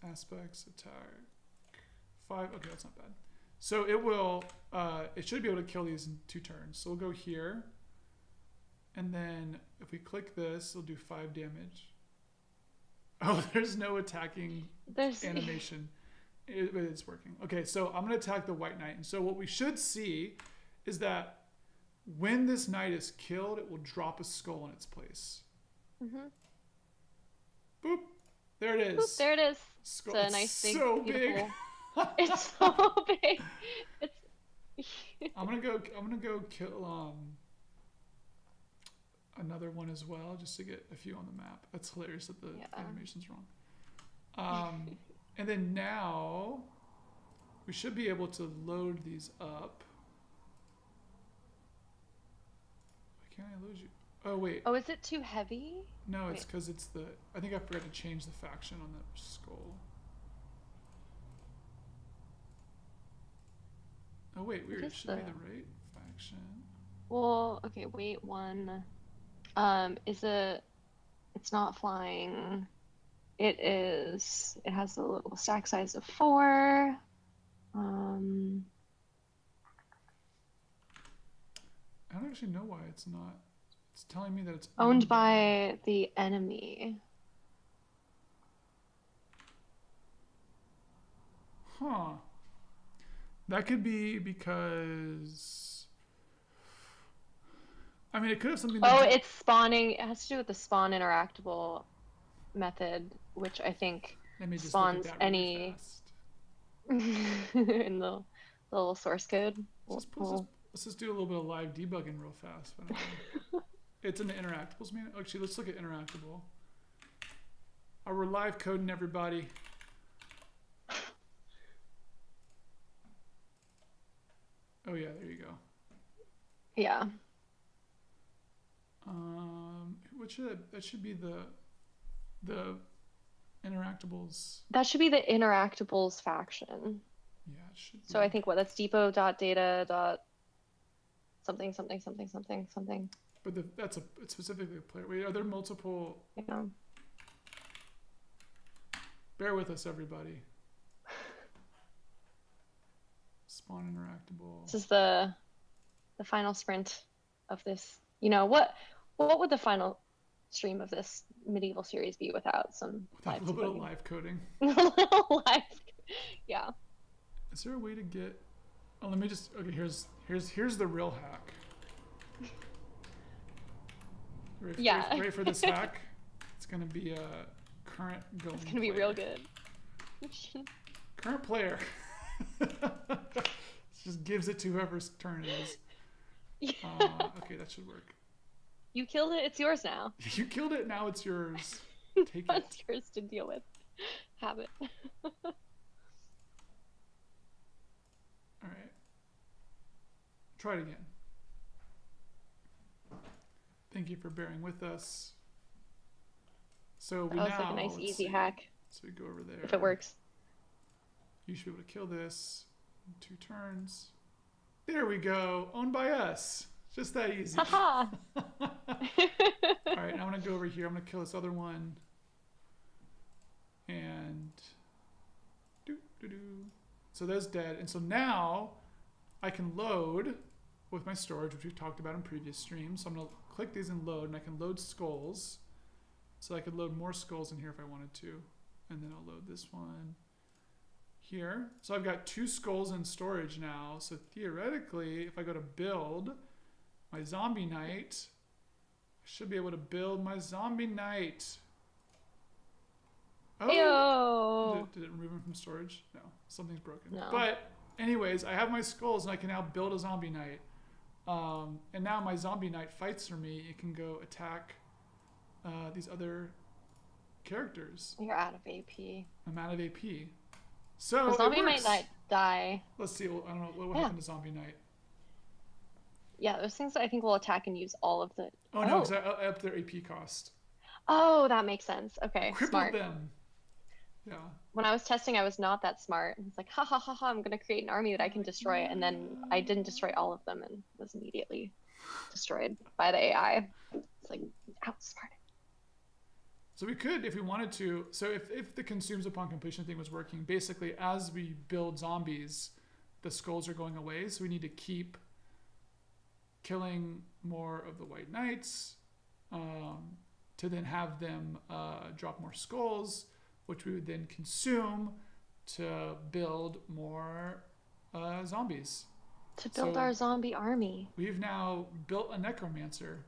Aspects, attack, 5. Okay, that's not bad. So it will. It should be able to kill these in 2 turns. So we'll go here, and then if we click this, it'll do 5 damage. Oh, there's no attacking animation. It's working. Okay, so I'm going to attack the white knight. And so what we should see is that when this knight is killed, it will drop a skull in its place. Mm-hmm. Boop. There it is. Boop, there it is. Skull. It's a nice big, so beautiful. Big. It's so big. It's. I'm gonna go kill another one as well, just to get a few on the map. That's hilarious that the animation's wrong. And then now we should be able to load these up. Why can't I load you? Oh wait. Oh, is it too heavy? No, it's because it's the. I think I forgot to change the faction on that skull. Oh wait, weird. It should be the right faction. Well, okay. Wait, 1. It's not flying. It is. It has a little stack size of 4. I don't actually know why it's not. It's telling me that it's owned by the enemy. Huh. That could be because. I mean, it could have something. It's spawning. It has to do with the spawn interactable method, which I think spawns any in the little source code. Let's just do a little bit of live debugging real fast. It's in the Interactables, man. Actually, let's look at Interactable. We're live coding, everybody. Oh yeah, there you go. Yeah. What should that should be the Interactables. That should be the Interactables faction. Yeah, it should be. So I think that's depot.data. something something something something something. But that's it's specifically a player. Wait, are there multiple? Yeah. Bear with us, everybody. Spawn interactable. This is the final sprint of this. What would the final stream of this medieval series be without some Without a little bit of live coding. A little live, yeah. Is there a way to get? Oh, let me just. Okay, here's the real hack. Ready for this hack? It's gonna be a current going. It's gonna be real good. Current player. Just gives it to whoever's turn it is. Yeah. Okay, that should work. You killed it. It's yours now. You killed it. Now it's yours. Take it. It's yours to deal with. Have it. All right. Try it again. Thank you for bearing with us. So that was like a nice easy hack. So we go over there. If it works. You should be able to kill this in 2 turns. There we go. Owned by us. Just that easy. Haha. All right, now I'm going to go over here. I'm going to kill this other one. And so that's dead. And so now I can load with my storage, which we've talked about in previous streams. So I'm going to click these and load, and I can load skulls. So I could load more skulls in here if I wanted to. And then I'll load this one here. So I've got 2 skulls in storage now. So theoretically, if I go to build my zombie knight, I should be able to build my zombie knight. Oh, did it remove him from storage? No, something's broken. No. But anyways, I have my skulls and I can now build a zombie knight. And now my zombie knight fights for me. It can go attack these other characters. You're out of AP. I'm out of AP. So the zombie might not die. Let's see. I don't know what happened to zombie knight. Yeah, those things I think will attack and use all of the. Oh no, because I upped their AP cost. Oh, that makes sense. Okay, crippled smart. Them. Yeah. When I was testing, I was not that smart. It's like, ha ha ha ha, I'm gonna create an army that I can destroy, and then I didn't destroy all of them and was immediately destroyed by the AI. It's like outsmarted. So we could, if we wanted to. So if the consumes upon completion thing was working, basically as we build zombies, the skulls are going away. So we need to keep killing more of the white knights to then have them drop more skulls, which we would then consume to build more zombies. To build our zombie army. We've now built a necromancer,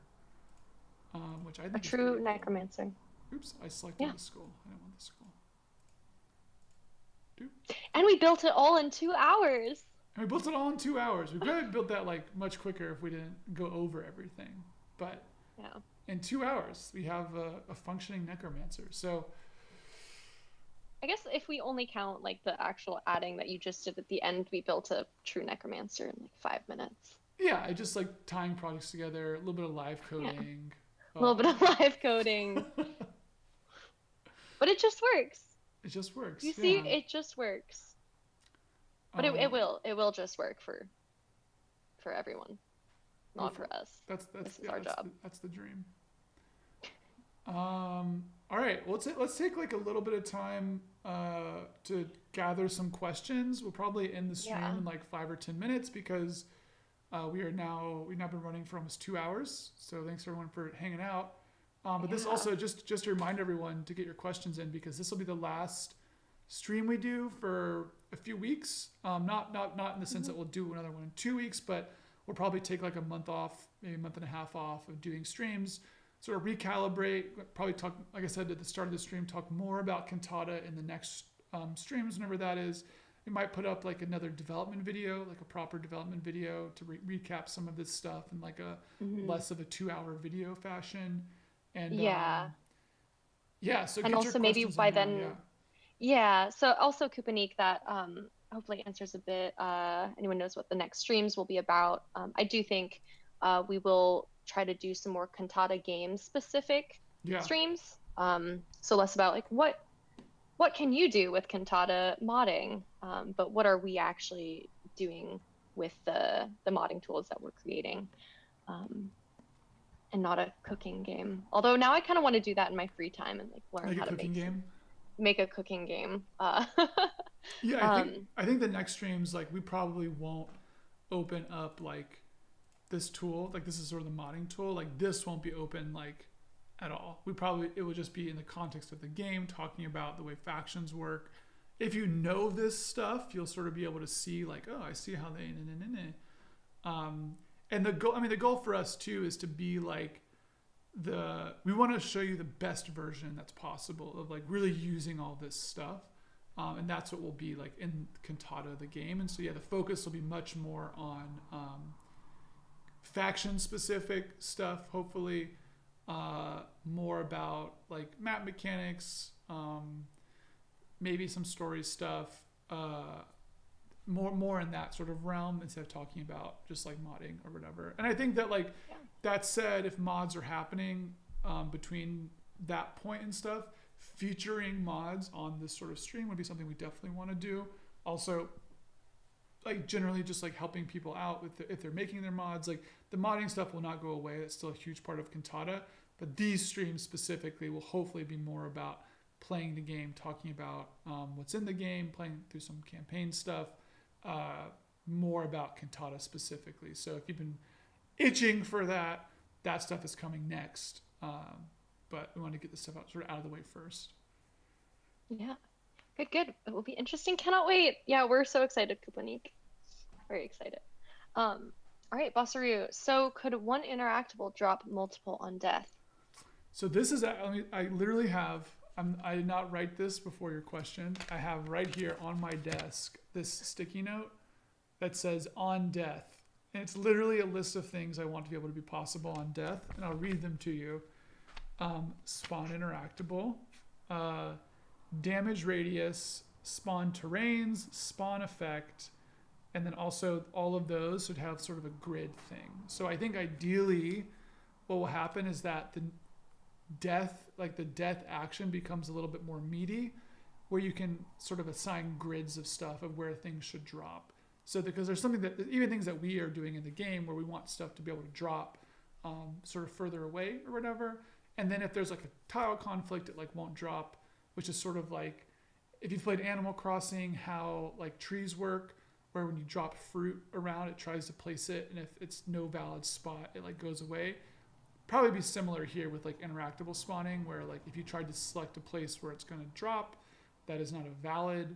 which I think a true necromancer. Oops, I selected the skull. I don't want the skull. And we built it all in 2 hours. And we built it all in 2 hours. We could have built that like much quicker if we didn't go over everything. But in 2 hours, we have a functioning necromancer. So I guess if we only count like the actual adding that you just did at the end, we built a true necromancer in like 5 minutes. Yeah, I just like tying projects together, a little bit of live coding. A little bit of live coding. But it just works. It just works. You see, it just works. But it will just work for everyone, not for us. This is our job. That's the dream. All right, well, let's take like a little bit of time to gather some questions. We'll probably end the stream in like 5 or 10 minutes because we've now been running for almost 2 hours. So thanks everyone for hanging out. But this also just to remind everyone to get your questions in because this will be the last stream we do for a few weeks. Not in the sense that we'll do another one in 2 weeks, but we'll probably take like a month off, maybe a month and a half off of doing streams. Sort of recalibrate, probably talk, like I said at the start of the stream, talk more about Cantata in the next streams, whenever that is. We might put up like another development video, like a proper development video to recap some of this stuff in like a less of a 2-hour video fashion. And so and also maybe by then, so also Kupanik, that hopefully answers a bit. Anyone knows what the next streams will be about. I do think we will try to do some more Cantata game specific streams. So less about like what can you do with Cantata modding, but what are we actually doing with the modding tools that we're creating, um, and not a cooking game. Although now I kind of want to do that in my free time and like learn Like a how to cooking game. make a cooking game. Yeah, Um, I think the next streams like we probably won't open up like this tool. Like this is sort of the modding tool. Like this won't be open like at all. We probably it would just be in the context of the game, talking about the way factions work. If you know this stuff, you'll sort of be able to see like, oh, I see how they um, and the goal. I mean, the goal for us too is to be like we want to show you the best version that's possible of like really using all this stuff. And that's what will be like in Cantata, the game. And so, yeah, the focus will be much more on faction specific stuff, hopefully, more about like map mechanics, maybe some story stuff, more in that sort of realm instead of talking about just like modding or whatever. And I think that like yeah. that said, if mods are happening between that point and stuff, featuring mods on this sort of stream would be something we definitely want to do. Also, like generally just like helping people out with if they're making their mods, like the modding stuff will not go away. That's still a huge part of Cantata, but these streams specifically will hopefully be more about playing the game, talking about what's in the game, playing through some campaign stuff, more about Cantata specifically. So if you've been itching for that, that stuff is coming next. But we want to get this stuff out of the way first. Yeah. Good, good. It will be interesting. Cannot wait. Yeah, we're so excited, Kupanik. Very excited. All right, Bossaru. So could one interactable drop multiple on death? So this is I literally have I did not write this before your question. I have right here on my desk this sticky note that says on death. And it's literally a list of things I want to be able to be possible on death. And I'll read them to you. Spawn interactable, damage radius, spawn terrains, spawn effect, and then also all of those would have sort of a grid thing. So I think ideally what will happen is that the death action becomes a little bit more meaty, where you can sort of assign grids of stuff of where things should drop. So because there's something that even things that we are doing in the game where we want stuff to be able to drop sort of further away or whatever. And then if there's like a tile conflict, it like won't drop, which is sort of like if you've played Animal Crossing, how like trees work, where when you drop fruit around, it tries to place it, and if it's no valid spot, it like goes away. Probably be similar here with like interactable spawning, where like if you tried to select a place where it's going to drop, that is not a valid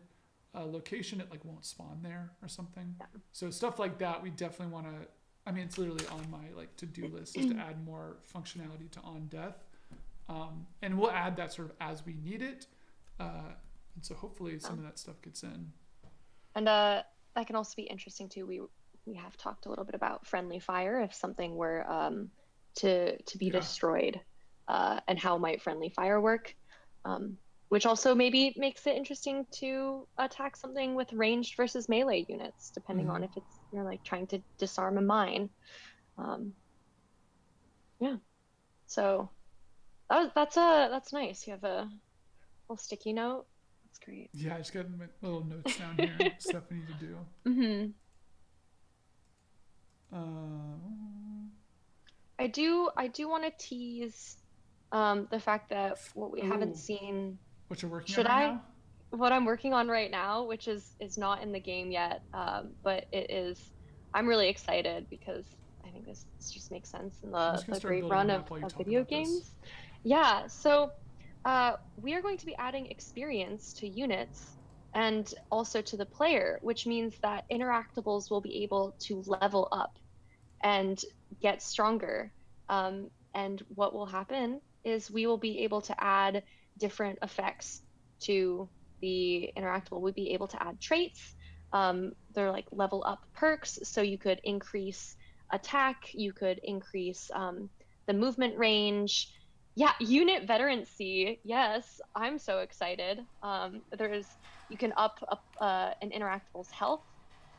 location, it like won't spawn there or something. Yeah. So stuff like that, we definitely want to. I mean, it's literally on my like to-do list is to add more functionality to on death. And we'll add that sort of as we need it. And so hopefully some of that stuff gets in. And that can also be interesting too. We have talked a little bit about friendly fire if something were to be destroyed, and how might friendly fire work, which also maybe makes it interesting to attack something with ranged versus melee units, depending on if it's you're like trying to disarm a mine. Yeah, so that's nice. You have a little sticky note. That's great. Yeah, I just got my little notes down here. Stuff we need to do. Mm-hmm. I do want to tease the fact that what we haven't seen. What you're working on right now? What I'm working on right now, which is not in the game yet, but it is. I'm really excited because I think this just makes sense in the great run of video games. Yeah, so we are going to be adding experience to units and also to the player, which means that interactables will be able to level up and get stronger. And what will happen is we will be able to add different effects to the interactable. We'll be able to add traits. They're like level up perks, so you could increase attack, you could increase the movement range. Yeah, unit veterancy. Yes, I'm so excited. You can up an interactable's health,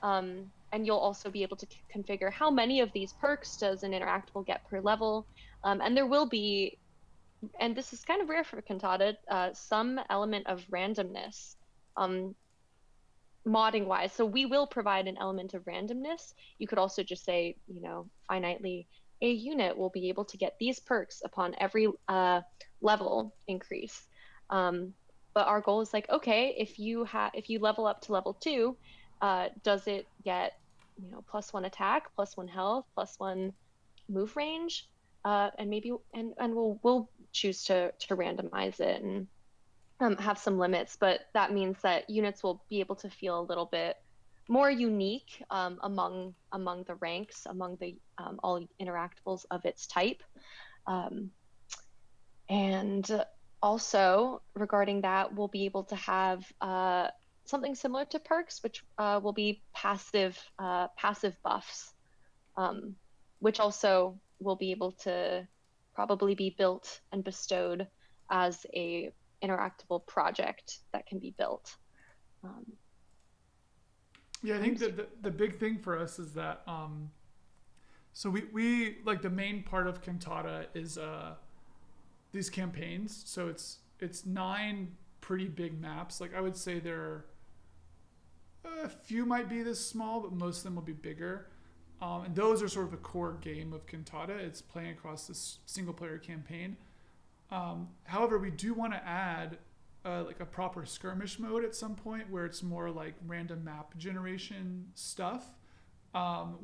and you'll also be able to configure how many of these perks does an interactable get per level. And there will be, and this is kind of rare for Cantata, some element of randomness. modding wise. So we will provide an element of randomness. You could also just say, finitely, a unit will be able to get these perks upon every level increase. But our goal is like, okay, if you level up to level 2, does it get, +1 attack, +1 health, +1 move range? And maybe and we'll choose to randomize it and have some limits, but that means that units will be able to feel a little bit more unique among the ranks, among the all interactables of its type. Um, and also regarding that, we'll be able to have something similar to perks, which will be passive buffs, um, which also will be able to probably be built and bestowed as a interactable project that can be built. Um, Yeah, I think that the big thing for us is that so we like the main part of Cantata is these campaigns. So it's 9 pretty big maps. Like I would say there are a few might be this small, but most of them will be bigger. And those are sort of the core game of Cantata. It's playing across this single player campaign. However, we do want to add like a proper skirmish mode at some point where it's more like random map generation stuff,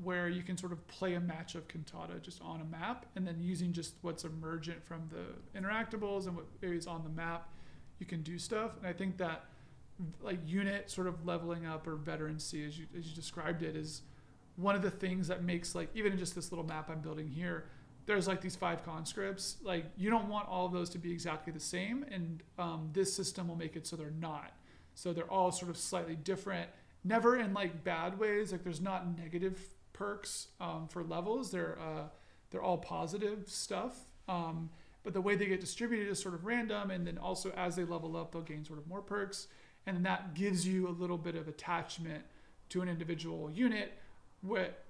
where you can sort of play a match of Cantata just on a map, and then using just what's emergent from the interactables and what is on the map, you can do stuff. And I think that like unit sort of leveling up or veterancy, as you described it, is one of the things that makes like even in just this little map I'm building here, there's like these 5 conscripts. Like you don't want all of those to be exactly the same, and this system will make it so they're not. So they're all sort of slightly different, never in like bad ways. Like there's not negative perks for levels. They're all positive stuff. But the way they get distributed is sort of random, and then also as they level up, they'll gain sort of more perks, and then that gives you a little bit of attachment to an individual unit.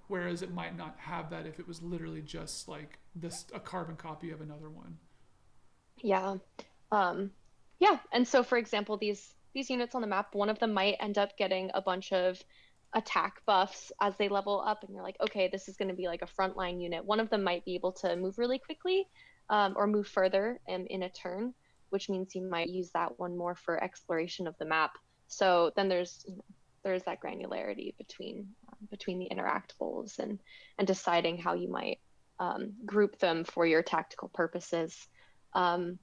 Whereas it might not have that if it was literally just like this a carbon copy of another one. yeah. Um, yeah. And so, for example, these units on the map, one of them might end up getting a bunch of attack buffs as they level up, and you're like, okay, this is going to be like a frontline unit. One of them might be able to move really quickly, or move further in a turn, which means you might use that one more for exploration of the map. So then there's that granularity between the interactables and deciding how you might group them for your tactical purposes. Um,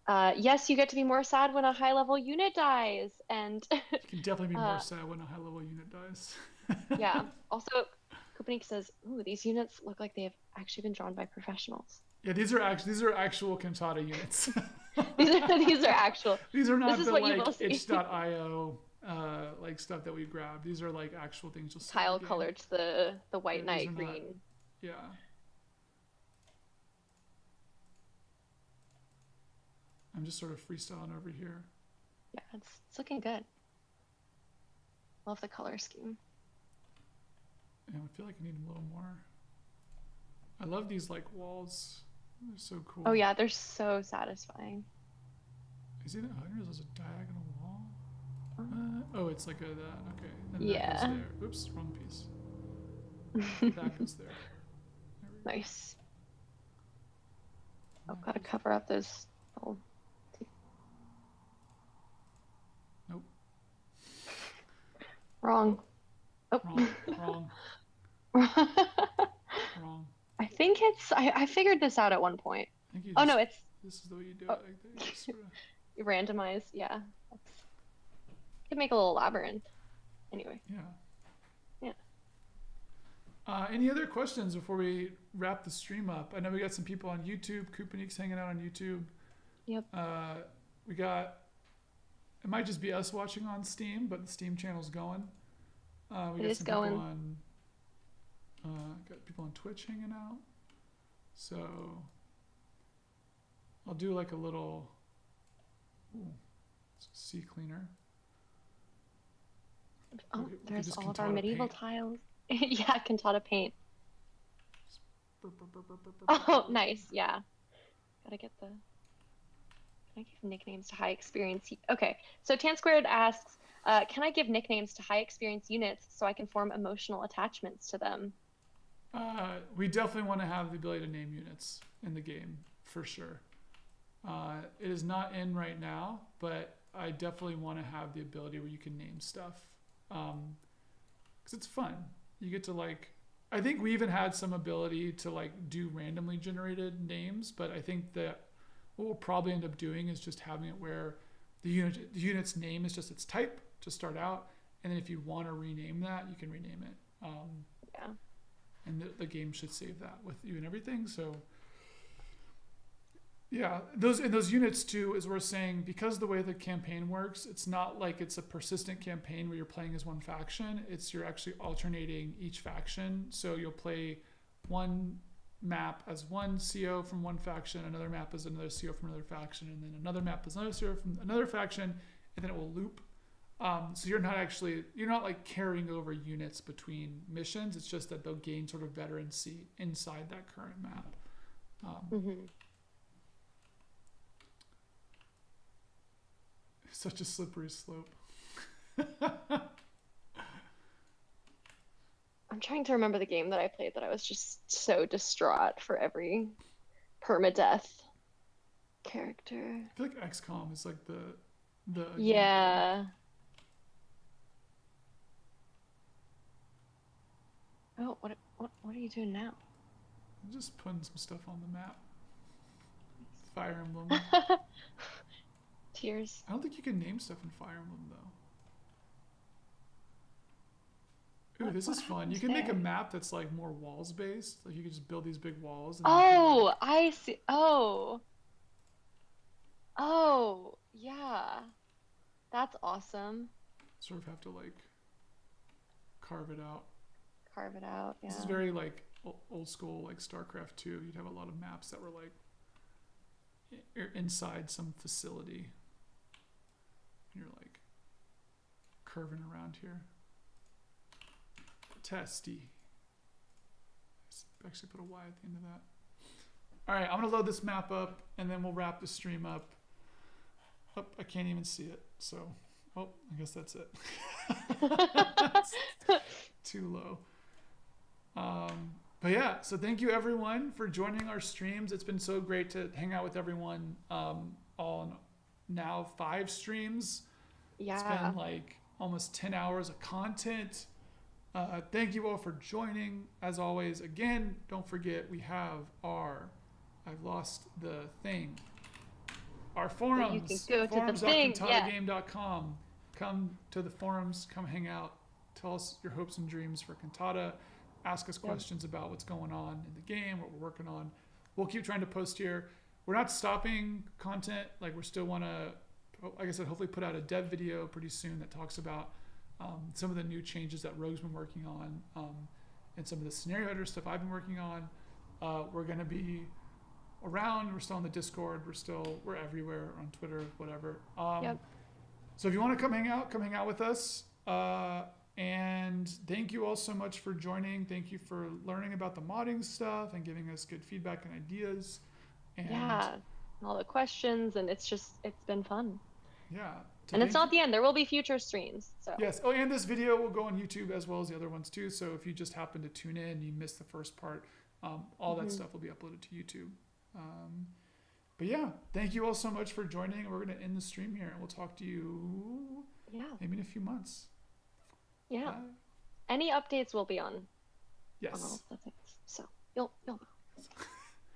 yes, you get to be more sad when a high level unit dies, and You can definitely be more uh, sad when a high level unit dies. yeah. Also, Kopernik says, "Ooh, these units look like they have actually been drawn by professionals." Yeah, these are actual Cantata units. These are actual. These are This not is the what you like will see. itch.io like stuff that we grab. These are like actual things you'll see in the Tile game. colored the Yeah, white these are knight not. green. Yeah, I'm just sort of freestyling over here. Yeah, it's looking good. Love the color scheme. And I feel like I need a little more. I love these like walls. They're so Oh cool. yeah, they're so satisfying. Is it? I didn't realize there's a diagonal wall. Um, Oh, it's like a that. Okay, and that goes yeah. there. Oops, wrong piece. That goes there. There we go. Nice. And Oh, that gotta goes cover up those. Oh, there. Nope. wrong. Oh. Wrong. Wrong. Wrong. I think I figured this out at one point. I think you Oh no, just. it's This is the way you do it. oh, Like they just sort of. randomized. Yeah, that's could make a little labyrinth. Anyway, Yeah. yeah. Any other questions before we wrap the stream up? I know we got some people on YouTube. Kupanik's hanging out on YouTube. Yep. We got. It might just be us watching on Steam, but the Steam channel's going. We It got is some going. people on. Got people on Twitch hanging out. So I'll do like a little sea cleaner. Oh, We could there's just all of our Cantata medieval paint. tiles. Yeah, Cantata paint. Just burp, burp, burp, burp, burp, burp, burp, Oh, burp. nice. Yeah. Gotta get the. Can I give nicknames to high experience? Okay. So Tan Squared asks, Can I give nicknames to high experience units so I can form emotional attachments to them? We definitely want to have the ability to name units in the game for sure. It is not in right now, but I definitely want to have the ability where you can name stuff, because it's fun. You get to like. I think we even had some ability to like do randomly generated names, but I think that what we'll probably end up doing is just having it where the unit's name is just its type to start out, and then if you want to rename that, you can rename it. Yeah. And the game should save that with you and everything. So yeah, those units too is worth saying, because the way the campaign works, it's not like it's a persistent campaign where you're playing as one faction. You're actually alternating each faction. So you'll play one map as one CO from one faction, another map as another CO from another faction, and then another map as another CO from another faction, and then it will loop. So you're not like carrying over units between missions. It's just that they'll gain sort of veterancy inside that current map. Such a slippery slope. I'm trying to remember the game that I played that I was just so distraught for every permadeath character. I feel like XCOM is like the Yeah. Oh, what are you doing now? I'm just putting some stuff on the map. Fire Emblem. Tears. I don't think you can name stuff in Fire Emblem though. Ooh, this is fun. You can make a map that's like more walls based. Like you can just build these big walls. And Oh, I see. Oh. Oh, yeah. That's awesome. Sort of have to like carve it out. Carve it out, yeah. This is very like old school, like StarCraft 2. You'd have a lot of maps that were like inside some facility. And you're like curving around here. Testy. Actually put a Y at the end of that. All right, I'm gonna load this map up and then we'll wrap the stream up. Oh, I can't even see it. So, I guess that's it. Too low. But yeah, so thank you everyone for joining our streams. It's been so great to hang out with everyone on now 5 streams. Yeah. It's been like almost 10 hours of content. Thank you all for joining. As always, again, don't forget we have I've lost the thing. Our forums, forums.cantatagame.com. Come to the forums, come hang out, tell us your hopes and dreams for Cantata, ask us questions about what's going on in the game, what we're working on. We'll keep trying to post here. We're not stopping content. Like we still want to, like I said, hopefully put out a dev video pretty soon that talks about some of the new changes that Rogue's been working on, and some of the scenario editor stuff I've been working on. We're going to be around. We're still on the Discord. We're everywhere on Twitter, whatever. So if you want to come hang out with us. And thank you all so much for joining. Thank you for learning about the modding stuff and giving us good feedback and ideas. And yeah, all the questions, and it's been fun. Yeah. And it's not the end. There will be future streams. So yes. Oh, and this video will go on YouTube as well as the other ones too. So if you just happen to tune in and you missed the first part, all that stuff will be uploaded to YouTube. But yeah, thank you all so much for joining. We're going to end the stream here and we'll talk to you maybe in a few months. Yeah. Bye. Any updates will be on. Yes. On all the things. So you'll know.